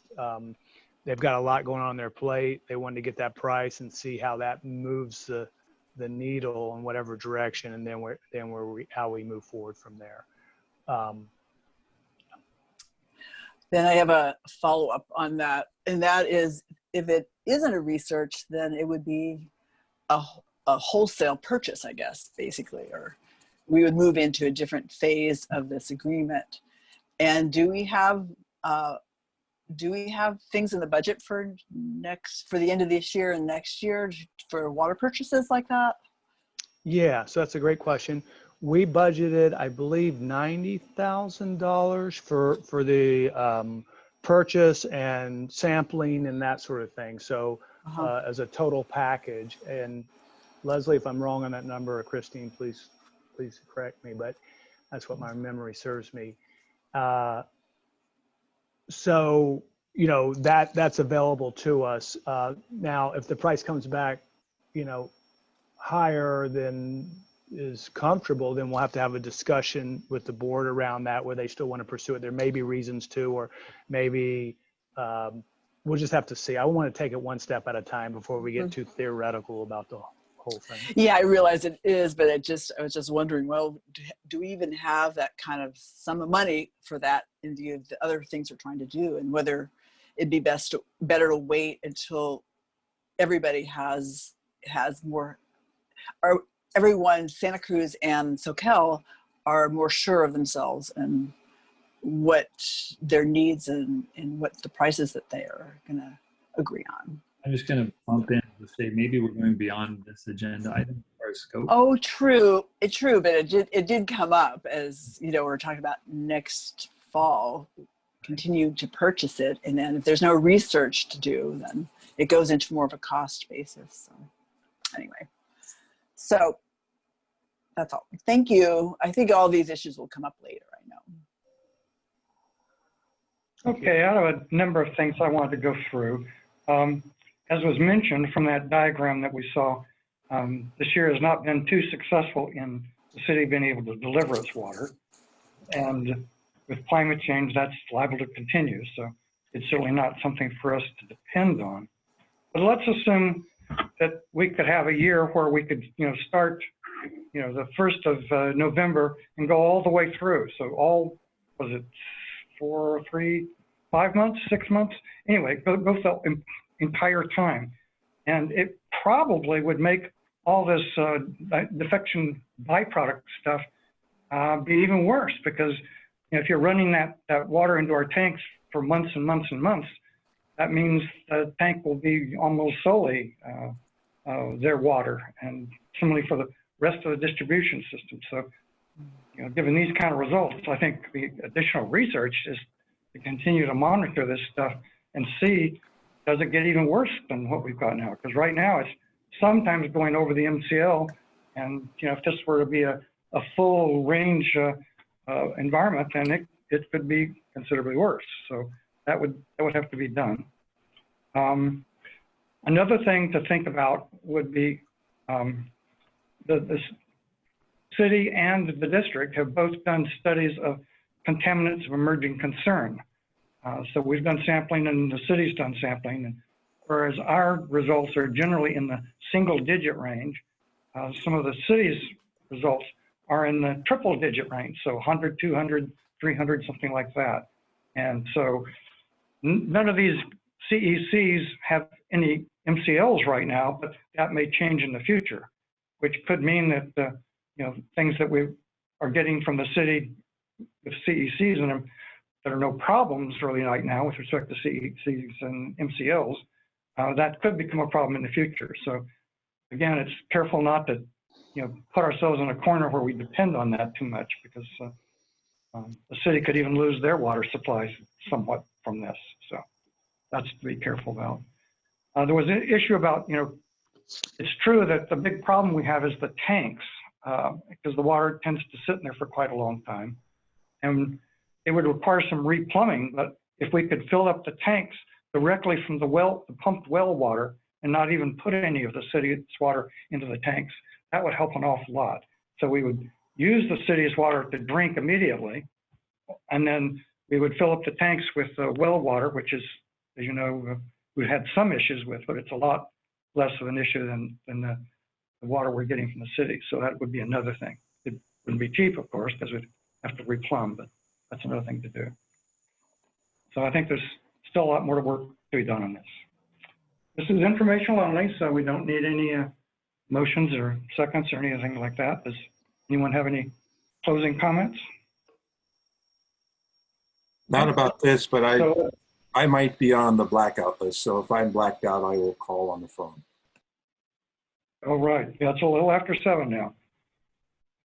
they've got a lot going on their plate. They wanted to get that price and see how that moves the needle in whatever direction, and then how we move forward from there. Then I have a follow-up on that, and that is, if it isn't a research, then it would be a wholesale purchase, I guess, basically, or we would move into a different phase of this agreement. And do we have things in the budget for the end of this year and next year for water purchases like that? Yeah, so that's a great question. we budgeted, I believe, $90,000 for the purchase and sampling and that sort of thing. So as a total package. And Leslie, if I'm wrong on that number, or Christine, please correct me, but that's what my memory serves me. So, you know, that's available to us. Now, if the price comes back, you know, higher than is comfortable, then we'll have to have a discussion with the board around that, where they still want to pursue it. There may be reasons to, or maybe we'll just have to see. I want to take it one step at a time before we get too theoretical about the whole thing. Yeah, I realize it is, but I was just wondering, well, do we even have that kind of sum of money for that in view of the other things we're trying to do, and whether it'd be better to wait until everybody has more, or everyone, Santa Cruz and Soquel, are more sure of themselves and what their needs and what the prices that they are going to agree on. I'm just going to bump in to say maybe we're going beyond this agenda item as far as scope. Oh, true. It's true, but it did come up as, you know, we're talking about next fall, continue to purchase it. And then if there's no research to do, then it goes into more of a cost basis. So anyway, so that's all. Thank you. I think all these issues will come up later, I know. Okay, out of a number of things I wanted to go through. As was mentioned from that diagram that we saw, this year has not been too successful in the city being able to deliver its water. And with climate change, that's liable to continue. So it's certainly not something for us to depend on. But let's assume that we could have a year where we could, you know, start, you know, the 1st of November and go all the way through. So all, was it 5 months, 6 months? Anyway, go the entire time. And it probably would make all this defection byproduct stuff be even worse, because you know, if you're running that water into our tanks for months and months and months, that means the tank will be almost solely their water, and similarly for the rest of the distribution system. So, you know, given these kind of results, I think the additional research is to continue to monitor this stuff and see, does it get even worse than what we've got now? Because right now it's sometimes going over the MCL, and you know, if this were to be a full range environment, then it could be considerably worse. So that would have to be done. Another thing to think about would be the city and the district have both done studies of contaminants of emerging concern. So we've done sampling and the city's done sampling, and whereas our results are generally in the single-digit range, some of the city's results are in the triple-digit range, so 100, 200, 300, something like that. And so none of these CECs have any MCLs right now, but that may change in the future, which could mean that you know, things that we are getting from the city with CECs in them that are no problems really right now with respect to CECs and MCLs, that could become a problem in the future. So again, it's careful not to, you know, put ourselves in a corner where we depend on that too much, because the city could even lose their water supplies somewhat from this. So that's to be careful about. There was an issue about, you know, it's true that the big problem we have is the tanks, because the water tends to sit in there for quite a long time. And it would require some replumbing, but if we could fill up the tanks directly from the well, the pumped well water, and not even put any of the city's water into the tanks, that would help an awful lot. So we would use the city's water to drink immediately, and then we would fill up the tanks with well water, which is, as you know, we've had some issues with, but it's a lot less of an issue than the water we're getting from the city. So that would be another thing. It wouldn't be cheap, of course, because we'd have to replumb, but that's another thing to do. So I think there's still a lot more work to be done on this. This is informational only, so we don't need any motions or seconds or anything like that. Does anyone have any closing comments? Not about this, but I might be on the blackout list. So if I'm blacked out, I will call on the phone. All right. Yeah, it's a little after 7 now.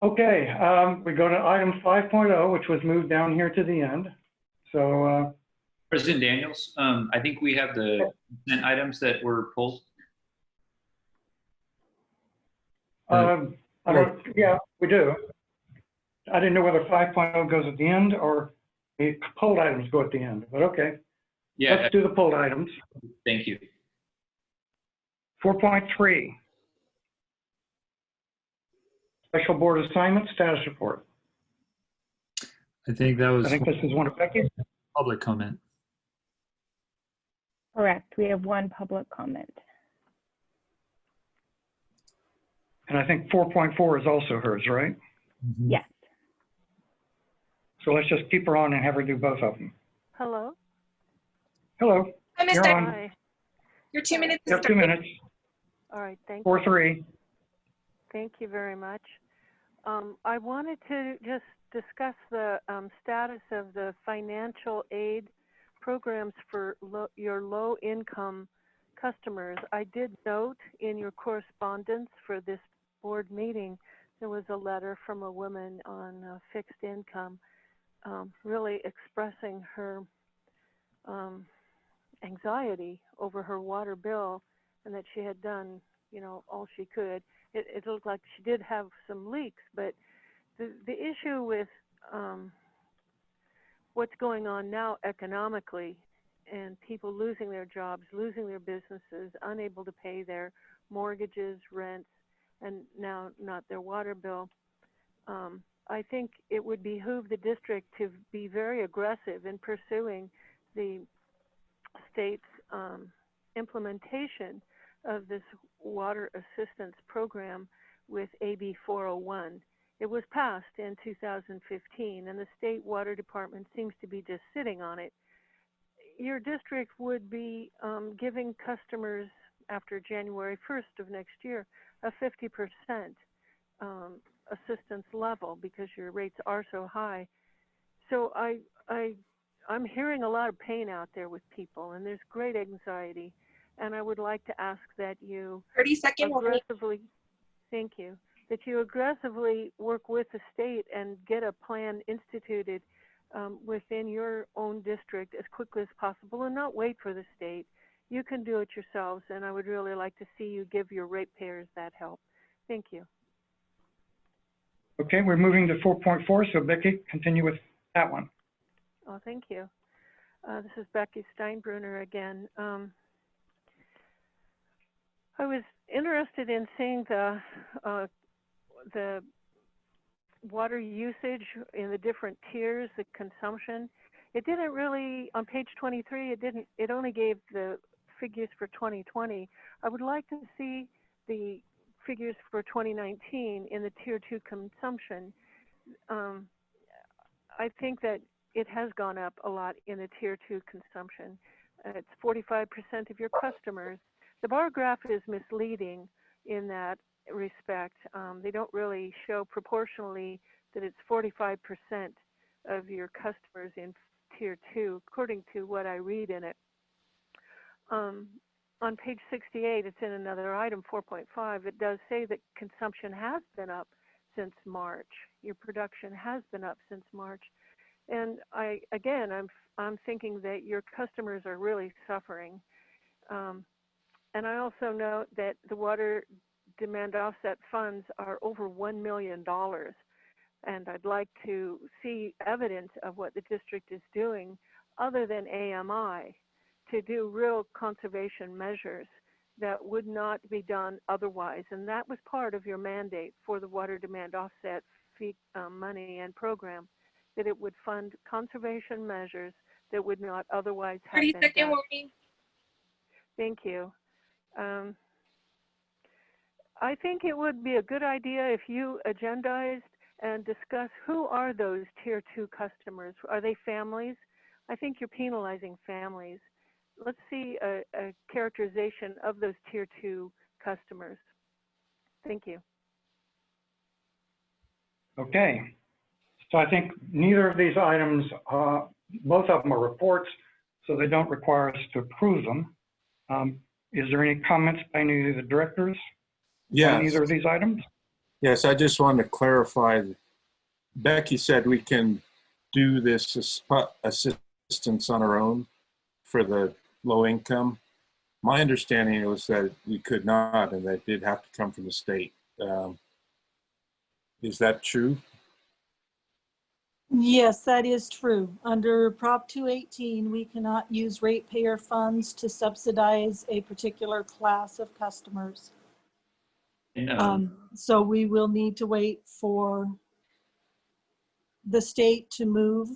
Okay, we go to item 5.0, which was moved down here to the end. So, President Daniels, I think we have the consent items that were pulled. yeah, we do. I didn't know whether 5.0 goes at the end or the pulled items go at the end, but okay. Yeah. Let's do the pulled items. Thank you. 4.3. Special Board Assignment Status Report. I think that was I think this is one of Becky's. public comment. Correct. We have one public comment. And I think 4.4 is also hers, right? Mm-hmm. Yes. So let's just keep her on and have her do both of them. Hello? Hello. Hi, You're Mr. on. Hi. Your 2 minutes You is have 2 minutes. All right, thank you. 4.3. Thank you very much. I wanted to just discuss the status of the financial aid programs for your low-income customers. I did note in your correspondence for this board meeting, there was a letter from a woman on fixed income really expressing her anxiety over her water bill and that she had done, all she could. It looked like she did have some leaks, but the issue with what's going on now economically and people losing their jobs, losing their businesses, unable to pay their mortgages, rents, and now not their water bill, I think it would behoove the district to be very aggressive in pursuing the state's implementation of this water assistance program with AB 401. It was passed in 2015, and the state water department seems to be just sitting on it. Your district would be giving customers after January 1st of next year a 50% assistance level because your rates are so high. So I'm hearing a lot of pain out there with people, and there's great anxiety. And I would like to ask that you 30-second warning. aggressively, thank you, that you aggressively work with the state and get a plan instituted within your own district as quickly as possible and not wait for the state. You can do it yourselves, and I would really like to see you give your ratepayers that help. Thank you. Okay, we're moving to 4.4, so Becky, continue with that one. Oh, thank you. This is Becky Steinbrunner again. I was interested in seeing the water usage in the different tiers, the consumption. It didn't really, on page 23, it only gave the figures for 2020. I would like to see the figures for 2019 in the tier 2 consumption. I think that it has gone up a lot in the tier 2 consumption. It's 45% of your customers. The bar graph is misleading in that respect. They don't really show proportionally that it's 45% of your customers in tier 2, according to what I read in it. On page 68, it's in another item, 4.5. It does say that consumption has been up since March. Your production has been up since March. And I'm thinking that your customers are really suffering. And I also note that the water demand offset funds are over $1 million. And I'd like to see evidence of what the district is doing other than AMI to do real conservation measures that would not be done otherwise. And that was part of your mandate for the water demand offset fee money and program, that it would fund conservation measures that would not otherwise have been 30-second done. warning. Thank you. I think it would be a good idea if you agendized and discuss who are those tier 2 customers. Are they families? I think you're penalizing families. Let's see a characterization of those tier 2 customers. Thank you. Okay. So I think neither of these items, both of them are reports, so they don't require us to approve them. Is there any comments by any of the directors Yes. on either of these items? Yes, I just wanted to clarify. Becky said we can do this assistance on our own for the low income. My understanding was that we could not, and that it did have to come from the state. Is that true? Yes, that is true. Under Prop 218, we cannot use ratepayer funds to subsidize a particular class of customers. And, So we will need to wait for the state to move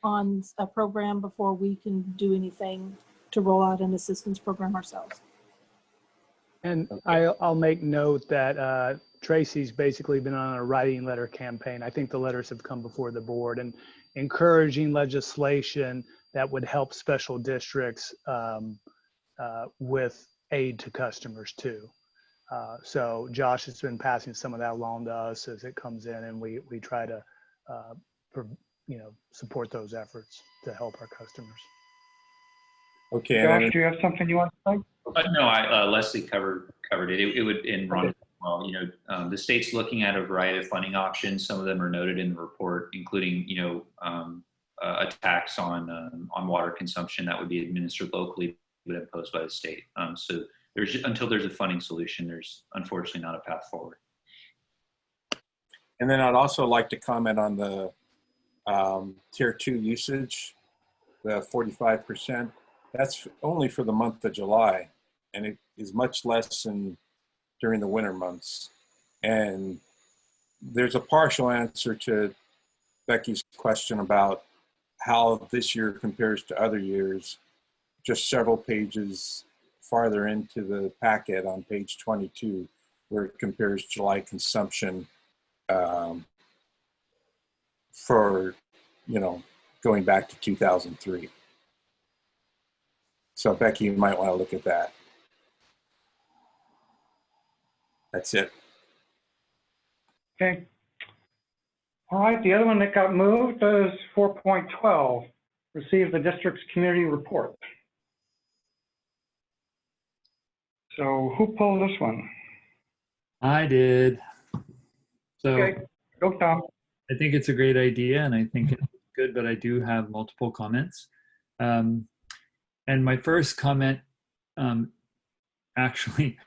on a program before we can do anything to roll out an assistance program ourselves. And I'll make note that Tracy's basically been on a writing letter campaign. I think the letters have come before the board and encouraging legislation that would help special districts with aid to customers too. So Josh has been passing some of that along to us as it comes in, and we try to support those efforts to help our customers. Okay. Josh, do you have something you want to say? no, Leslie covered it. It would, in Ron as well, the state's looking at a variety of funding options. Some of them are noted in the report, including, a tax on water consumption that would be administered locally, but imposed by the state. So until there's a funding solution, there's unfortunately not a path forward. And then I'd also like to comment on the Tier 2 usage, the 45%. That's only for the month of July, and it is much less than during the winter months. And there's a partial answer to Becky's question about how this year compares to other years, just several pages farther into the packet on page 22, where it compares July consumption for, going back to 2003. So Becky, you might want to look at that. That's it. Okay. All right, the other one that got moved is 4.12, receive the district's community report. So who pulled this one? I did. So Okay, go Tom. I think it's a great idea and I think it's good, but I do have multiple comments. And my first comment, actually,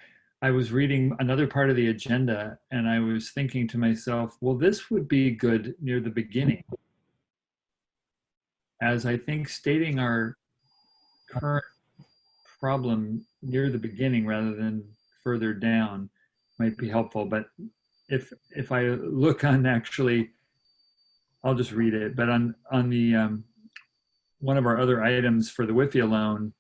I was reading another part of the agenda and I was thinking to myself, well, this would be good near the beginning. As I think stating our current problem near the beginning rather than further down might be helpful. But if I look on actually, I'll just read it. But on the one of our other items for the WIFIA loan,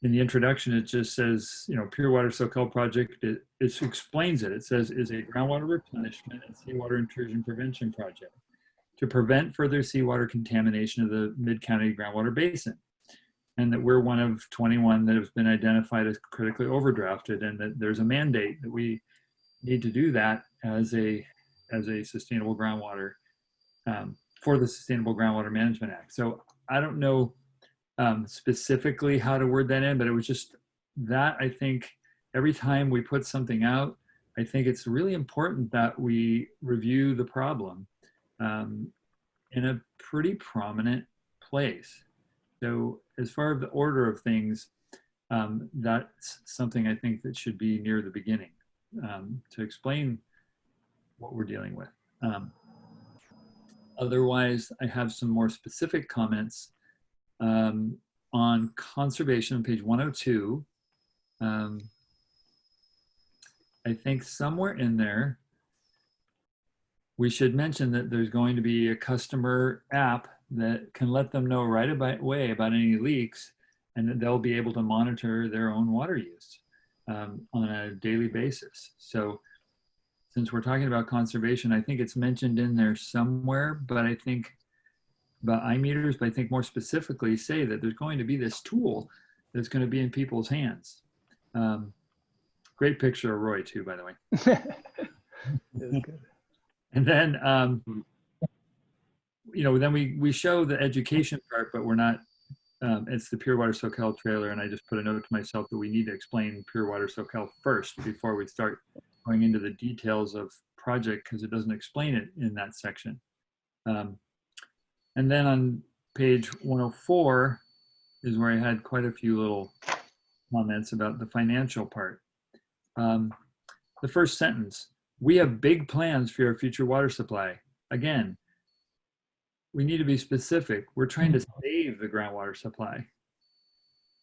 in the introduction, it just says, Pure Water Soquel project, it explains it. It says, is a groundwater replenishment and seawater intrusion prevention project to prevent further seawater contamination of the mid-county groundwater basin. And that we're one of 21 that have been identified as critically overdrafted, and that there's a mandate that we need to do that as a sustainable groundwater, for the Sustainable Groundwater Management Act. So I don't know specifically how to word that in, but it was just that I think every time we put something out, I think it's really important that we review the problem in a pretty prominent place. So as far as the order of things, that's something I think that should be near the beginning to explain what we're dealing with. Otherwise, I have some more specific comments on conservation on page 102. I think somewhere in there, we should mention that there's going to be a customer app that can let them know right away about any leaks, and that they'll be able to monitor their own water use on a daily basis. So since we're talking about conservation, I think it's mentioned in there somewhere, but I think about iMeters, but I think more specifically say that there's going to be this tool that's going to be in people's hands. Great picture of Roy too, by the way. Good. And then, then we show the education part, but we're not, it's the Pure Water Soquel trailer. And I just put a note to myself that we need to explain Pure Water Soquel first before we start going into the details of project because it doesn't explain it in that section. And then on page 104 is where I had quite a few little comments about the financial part. The first sentence, we have big plans for your future water supply. Again, we need to be specific. We're trying to save the groundwater supply.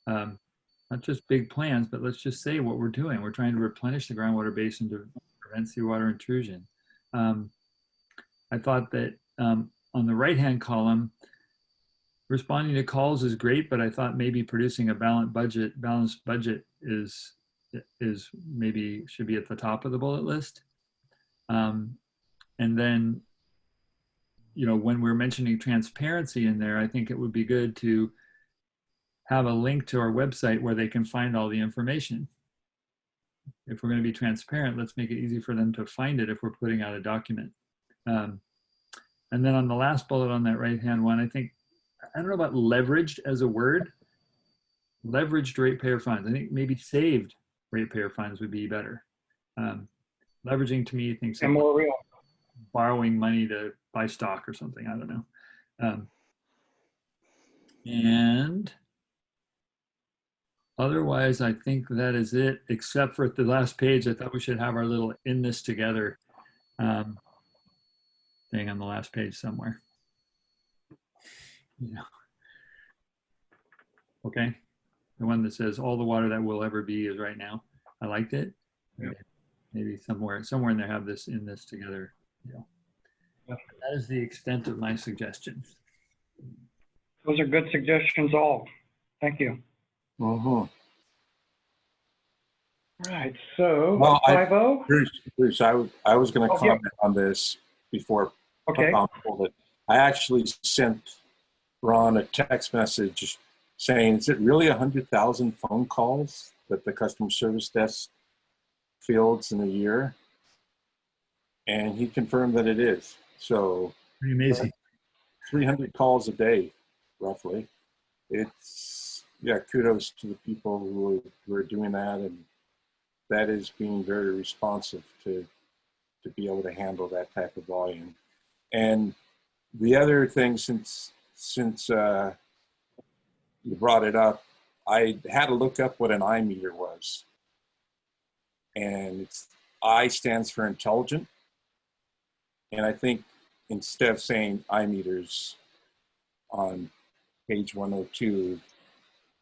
Not just big plans, but let's just say what we're doing. We're trying to replenish the groundwater basin to prevent seawater intrusion. I thought that on the right-hand column, responding to calls is great, but I thought maybe producing a balanced budget is maybe should be at the top of the bullet list. And then, you know, when we're mentioning transparency in there, I think it would be good to have a link to our website where they can find all the information. If we're going to be transparent, let's make it easy for them to find it if we're putting out a document. And then on the last bullet on that right-hand one, I don't know about leveraged as a word. Leveraged ratepayer funds. I think maybe saved ratepayer funds would be better. Leveraging to me thinks and more real. Borrowing money to buy stock or something. I don't know. And otherwise, I think that is it, except for the last page. I thought we should have our little in this together thing on the last page somewhere. Yeah. Okay. The one that says all the water that will ever be is right now. I liked it. Yeah. Maybe somewhere in there have this in this together. Yeah. Yeah. That is the extent of my suggestions. Those are good suggestions all. Thank you. Uh-huh. All right, so well, 5-0. Bruce, I was going to comment on this before. Okay. I actually sent Ron a text message saying, "Is it really 100,000 phone calls that the customer service desk fields in a year?" And he confirmed that it is. So pretty amazing. 300 calls a day, roughly. It's kudos to the people who are doing that, and that is being very responsive to be able to handle that type of volume. And the other thing, since you brought it up, I had to look up what an I meter was. And I stands for intelligent. And I think instead of saying I meters on page 102,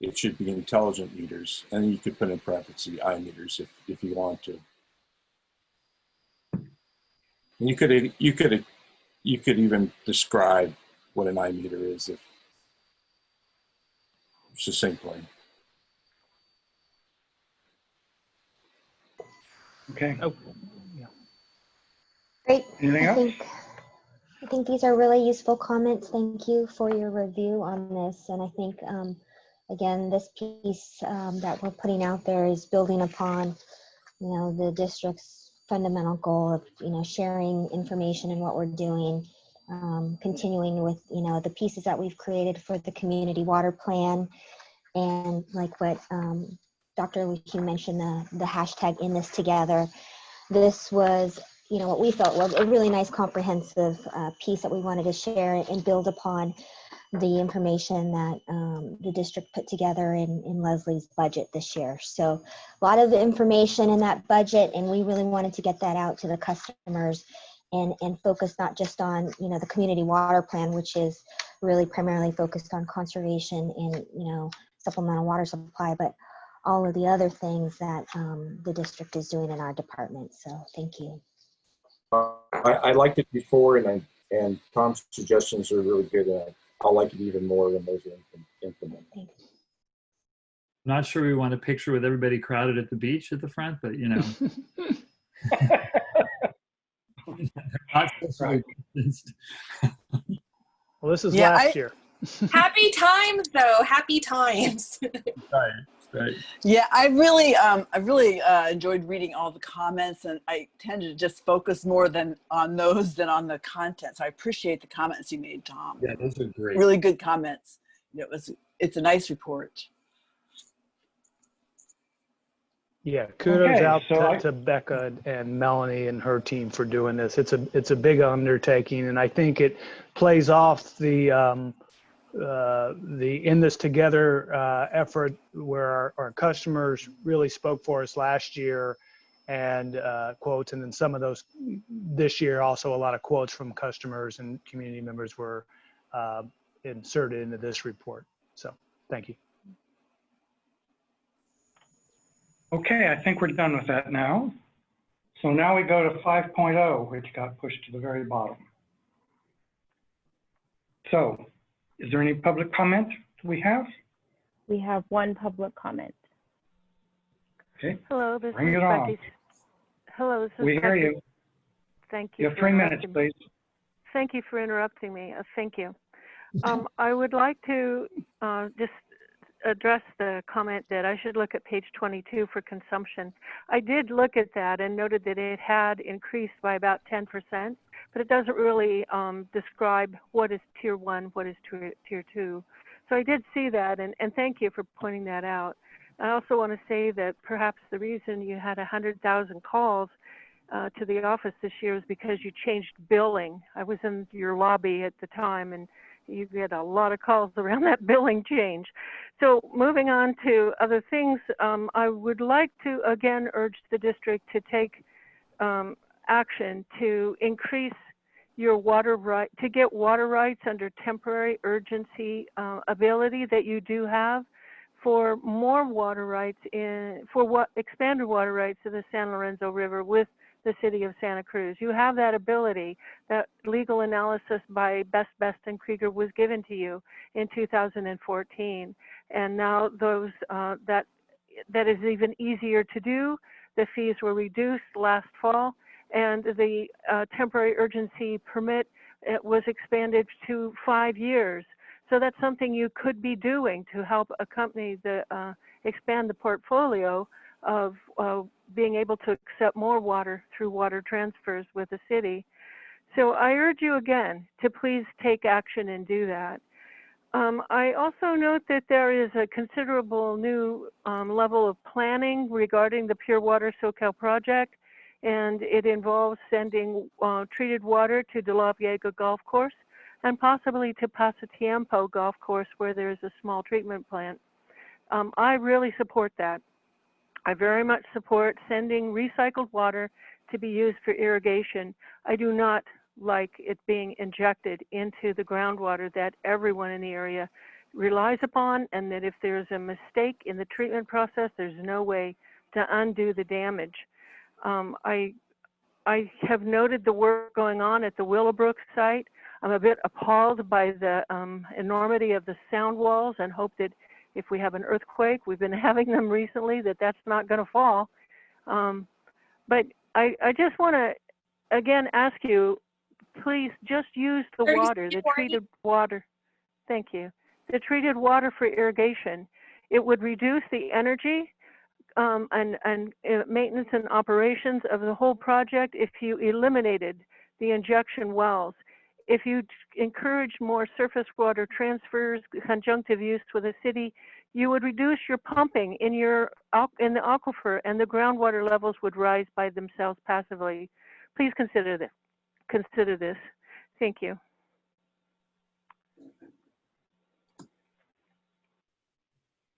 it should be intelligent meters. And you could put in parentheses I meters if you want to. And you could even describe what an I meter is if succinctly. Okay. Oh, yeah. Great. Anything else? I think these are really useful comments. Thank you for your review on this. And I think, again, this piece that we're putting out there is building upon, the district's fundamental goal of, sharing information and what we're doing, continuing with, the pieces that we've created for the community water plan. And like what Dr. Luque mentioned, the hashtag in this together. This was, what we felt was a really nice comprehensive piece that we wanted to share and build upon the information that the district put together in Leslie's budget this year. So a lot of information in that budget, and we really wanted to get that out to the customers and focus not just on, the community water plan, which is really primarily focused on conservation and, supplemental water supply, but all of the other things that the district is doing in our department. So thank you. I liked it before, and Tom's suggestions are really good. I'll like it even more when those are implemented. I'm not sure we want a picture with everybody crowded at the beach at the front, but not socially distanced. Well, this is last year. Happy times, though. Happy times. Right. Yeah, I really enjoyed reading all the comments, and I tend to just focus more on those than on the content. So I appreciate the comments you made, Tom. Yeah, those are great. Really good comments. It's a nice report. Anything else? Not sure we want to picture with everybody crowded at the beach at the front, but not socially distanced. Right. Yeah, I really enjoyed reading all the comments, and I tend to just focus more than on those than on the content. So I appreciate the comments you made, Tom. Really good comments. Yeah, kudos Okay, out so to Becca and Melanie and her team for doing this. It's a big undertaking, and I think it plays off the In This Together effort where our customers really spoke for us last year, and quotes, and then some of those this year also a lot of quotes from customers and community members were inserted into this report. So thank you. Okay, I think we're done with that now. So now we go to 5.0, which got pushed to the very bottom. So is there any public comment we have? We have one public comment. Okay. Hello, this Bring is it on. Becky. Hello, this is We hear Becky. you. Thank you. You have for 3 minutes, interrupting me. please. Thank you for interrupting me. Thank you. I would like to just address the comment that I should look at page 22 for consumption. I did look at that and noted that it had increased by about 10%, but it doesn't really describe what is tier 1, what is tier 2. So I did see that, and thank you for pointing that out. I also want to say that perhaps the reason you had 100,000 calls to the office this year is because you changed billing. I was in your lobby at the time, and you get a lot of calls around that billing change. So moving on to other things, I would like to again urge the district to take action to increase your water right, to get water rights under temporary urgency ability that you do have, for more water rights expanded water rights to the San Lorenzo River with the city of Santa Cruz. You have that ability. That legal analysis by Best and Krieger was given to you in 2014, and now those that is even easier to do. The fees were reduced last fall, and the temporary urgency permit was expanded to 5 years. So that's something you could be doing to help accompany the expand the portfolio of being able to accept more water through water transfers with the city. So I urge you again to please take action and do that. I also note that there is a considerable new level of planning regarding the Pure Water Soquel project, and it involves sending treated water to De La Viega Golf Course and possibly to Pasatiempo Golf Course, where there's a small treatment plant. I really support that. I very much support sending recycled water to be used for irrigation. I do not like it being injected into the groundwater that everyone in the area relies upon, and that if there's a mistake in the treatment process, there's no way to undo the damage. I have noted the work going on at the Willowbrook site. I'm a bit appalled by the enormity of the sound walls, and hope that if we have an earthquake, we've been having them recently, that's not going to fall. But I just want to, again, ask you, please just use the water, the treated water. Thank you. The treated water for irrigation. It would reduce the energy and maintenance and operations of the whole project if you eliminated the injection wells. If you encourage more surface water transfers, conjunctive use with the city, you would reduce your pumping in the aquifer, and the groundwater levels would rise by themselves passively. Please consider this. Thank you.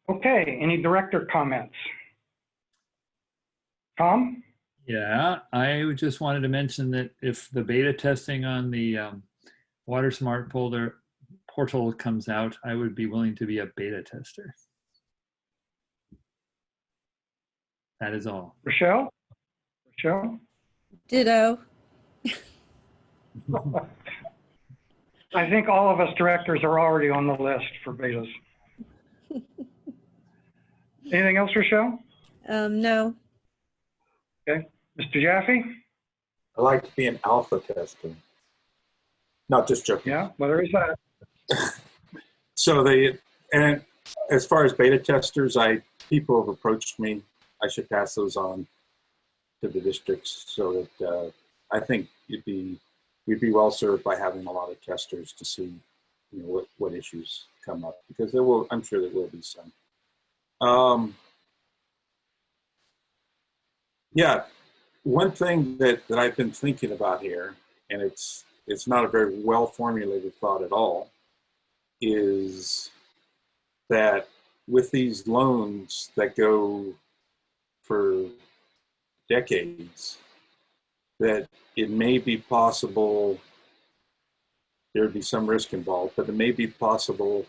Okay, any director comments? Tom? Yeah, I just wanted to mention that if the beta testing on the Water Smart portal comes out, I would be willing to be a beta tester. That is all. Rochelle? Rochelle? Ditto. I think all of us directors are already on the list for betas. Anything else, Rochelle? No. Okay. Mr. Jaffe? I like to be an alpha tester. Not just joking. Yeah, well, there is that. So and as far as beta testers, people have approached me. I should pass those on to the districts, so that I think we'd be well served by having a lot of testers to see, what issues come up, because I'm sure there will be some. Yeah, one thing that I've been thinking about here, and it's not a very well formulated thought at all, is that with these loans that go for decades, that it may be possible, there would be some risk involved, but it may be possible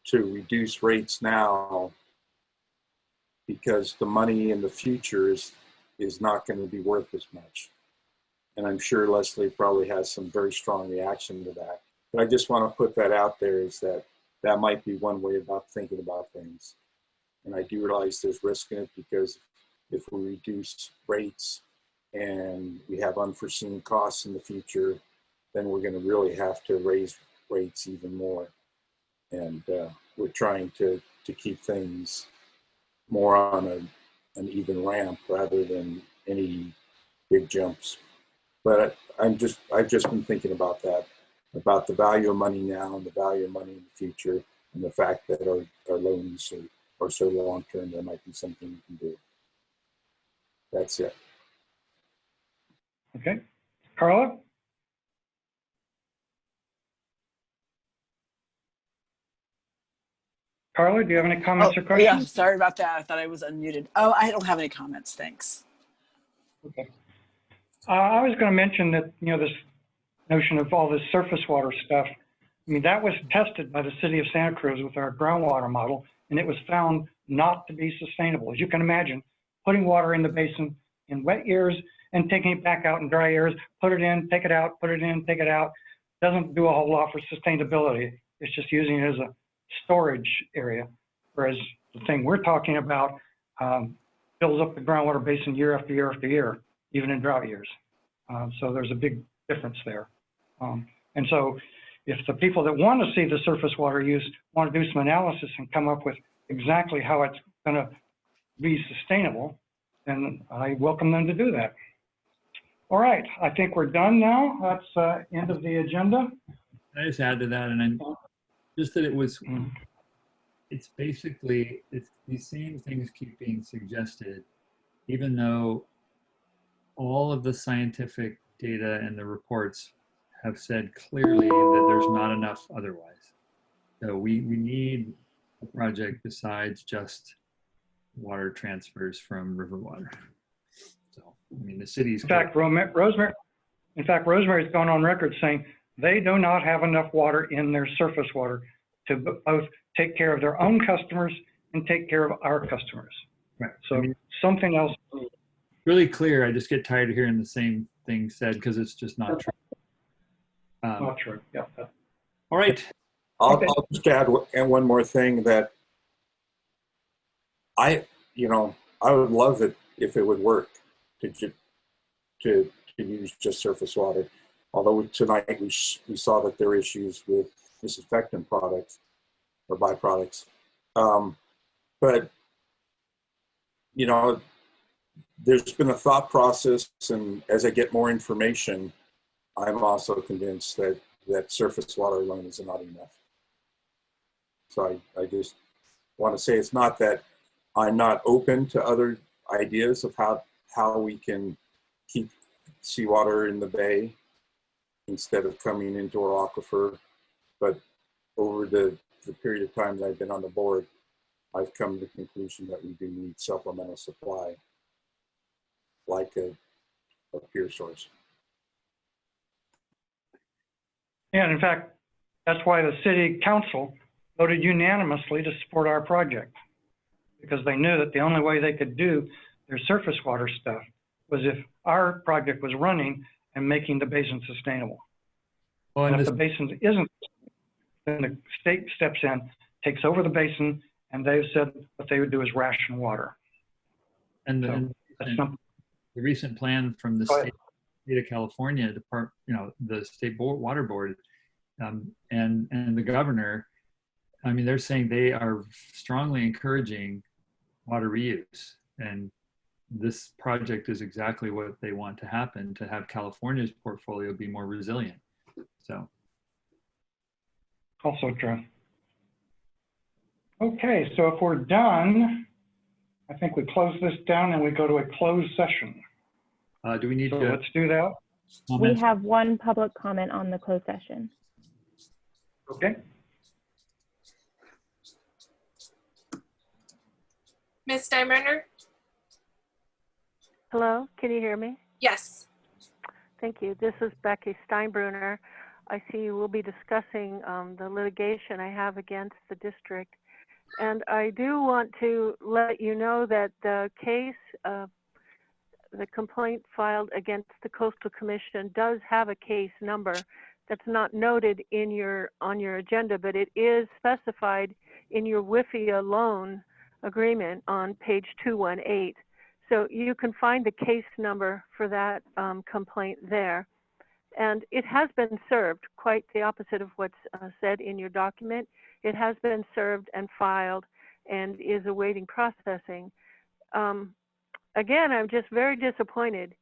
to reduce rates now because the money in the future is not going to be worth as much. And I'm sure Leslie probably has some very strong reaction to that. But I just want to put that out there, is that that might be one way about thinking about things. And I do realize there's risk in it, because if we reduce rates and we have unforeseen costs in the future, then we're going to really have to raise rates even more. And we're trying to keep things more on an even ramp rather than any big jumps. But I've just been thinking about that, about the value of money now and the value of money in the future, and the fact that our loans are so long term, there might be something we can do. That's it. Okay. Carla? Carla, do you have any comments or questions? Yeah, sorry about that. I thought I was unmuted. Oh, I don't have any comments. Thanks. Okay. I was going to mention that, this notion of all this surface water stuff, I mean, that was tested by the city of Santa Cruz with our groundwater model, and it was found not to be sustainable. As you can imagine, putting water in the basin in wet years and taking it back out in dry years, put it in, take it out, put it in, take it out, doesn't do a whole lot for sustainability. It's just using it as a storage area, whereas the thing we're talking about fills up the groundwater basin year after year after year, even in drought years. So there's a big difference there. And so if the people that want to see the surface water use want to do some analysis and come up with exactly how it's going to be sustainable, then I welcome them to do that. All right, I think we're done now. That's end of the agenda. Can I just add to that? And then just that it's basically, it's these same things keep being suggested, even though all of the scientific data and the reports have said clearly that there's not enough otherwise. So we need a project besides just water transfers from river water. So, I mean, the city's— In fact, Rosemary's gone on record saying they do not have enough water in their surface water to both take care of their own customers and take care of our customers. Right. So I mean, something else. Really clear. I just get tired of hearing the same thing said because it's just not true. Not true. Yeah. All right. I'll just add one more thing, that I would love it if it would work to use just surface water. Although tonight we saw that there are issues with disinfectant products or byproducts. But, there's been a thought process, and as I get more information, I'm also convinced that surface water alone is not enough. So I just want to say, it's not that I'm not open to other ideas of how we can keep seawater in the bay instead of coming into our aquifer. But over the period of time that I've been on the board, I've come to the conclusion that we do need supplemental supply, like a pure source. Yeah, and in fact, that's why the city council voted unanimously to support our project, because they knew that the only way they could do their surface water stuff was if our project was running and making the basin sustainable. Well, and if the basin isn't, then the state steps in, takes over the basin, and they've said what they would do is ration water. And the recent plan from the state of California, the state water board, and the governor, I mean, they're saying they are strongly encouraging water reuse, and this project is exactly what they want to happen, to have California's portfolio be more resilient. So, also true. Okay, so if we're done, I think we close this down and we go to a closed session. Do we need So to? let's do that. We have one public comment on the closed session. Okay. Ms. Steinbrenner? Hello, can you hear me? Yes. Thank you. This is Becky Steinbruner. I see you will be discussing the litigation I have against the district. And I do want to let you know that the case, the complaint filed against the Coastal Commission does have a case number that's not noted in on your agenda, but it is specified in your WIFIA loan agreement on page 218. So you can find the case number for that complaint there. And it has been served, quite the opposite of what's said in your document. It has been served and filed and is awaiting processing. Again, I'm just very disappointed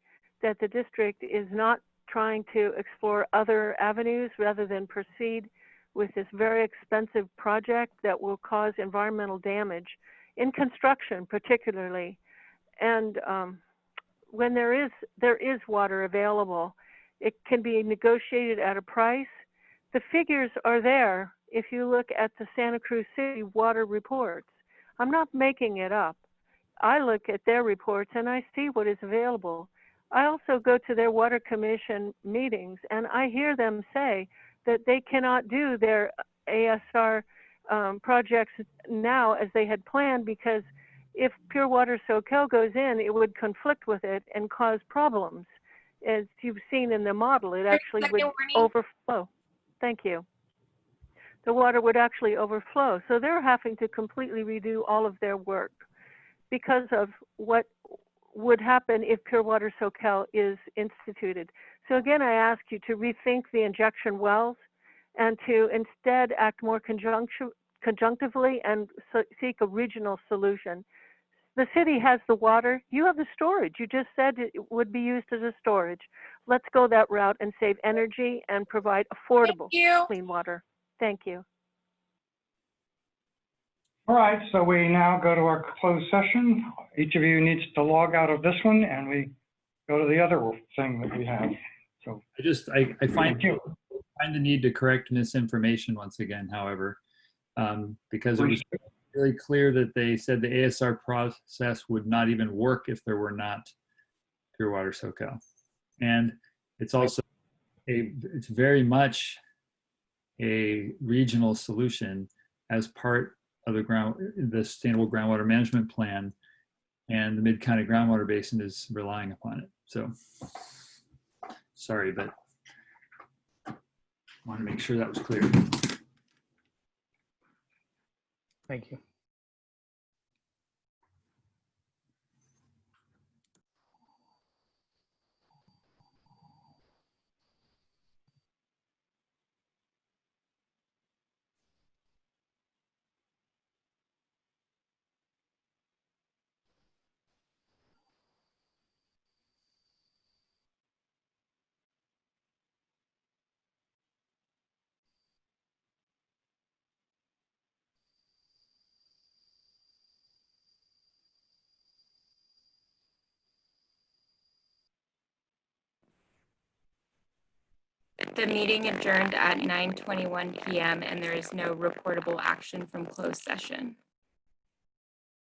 that the district is not trying to explore other avenues rather than proceed with this very expensive project that will cause environmental damage in construction particularly. And when there is water available, it can be negotiated at a price. The figures are there if you look at the Santa Cruz City water reports. I'm not making it up. I look at their reports and I see what is available. I also go to their water commission meetings and I hear them say that they cannot do their ASR projects now as they had planned, because if Pure Water Soquel goes in, it would conflict with it and cause problems. As you've seen in the model, it actually would overflow. Thank you. The water would actually overflow. So they're having to completely redo all of their work because of what would happen if Pure Water Soquel is instituted. So again, I ask you to rethink the injection wells and to instead act more conjunctively and seek a regional solution. The city has the water, you have the storage. You just said it would be used as a storage. Let's go that route and save energy and provide affordable clean water. Thank you. All right, so we now go to our closed session. Each of you needs to log out of this one and we go to the other thing that we have. So I find the need to correct misinformation once again, however, because it was really clear that they said the ASR process would not even work if there were not Pure Water Soquel. And it's also it's very much a regional solution as part of the Sustainable Groundwater Management Plan, and the Mid-County Groundwater Basin is relying upon it. So sorry, but I want to make sure that was clear. Thank you. The meeting adjourned at 9:21 p.m. and there is no reportable action from closed session.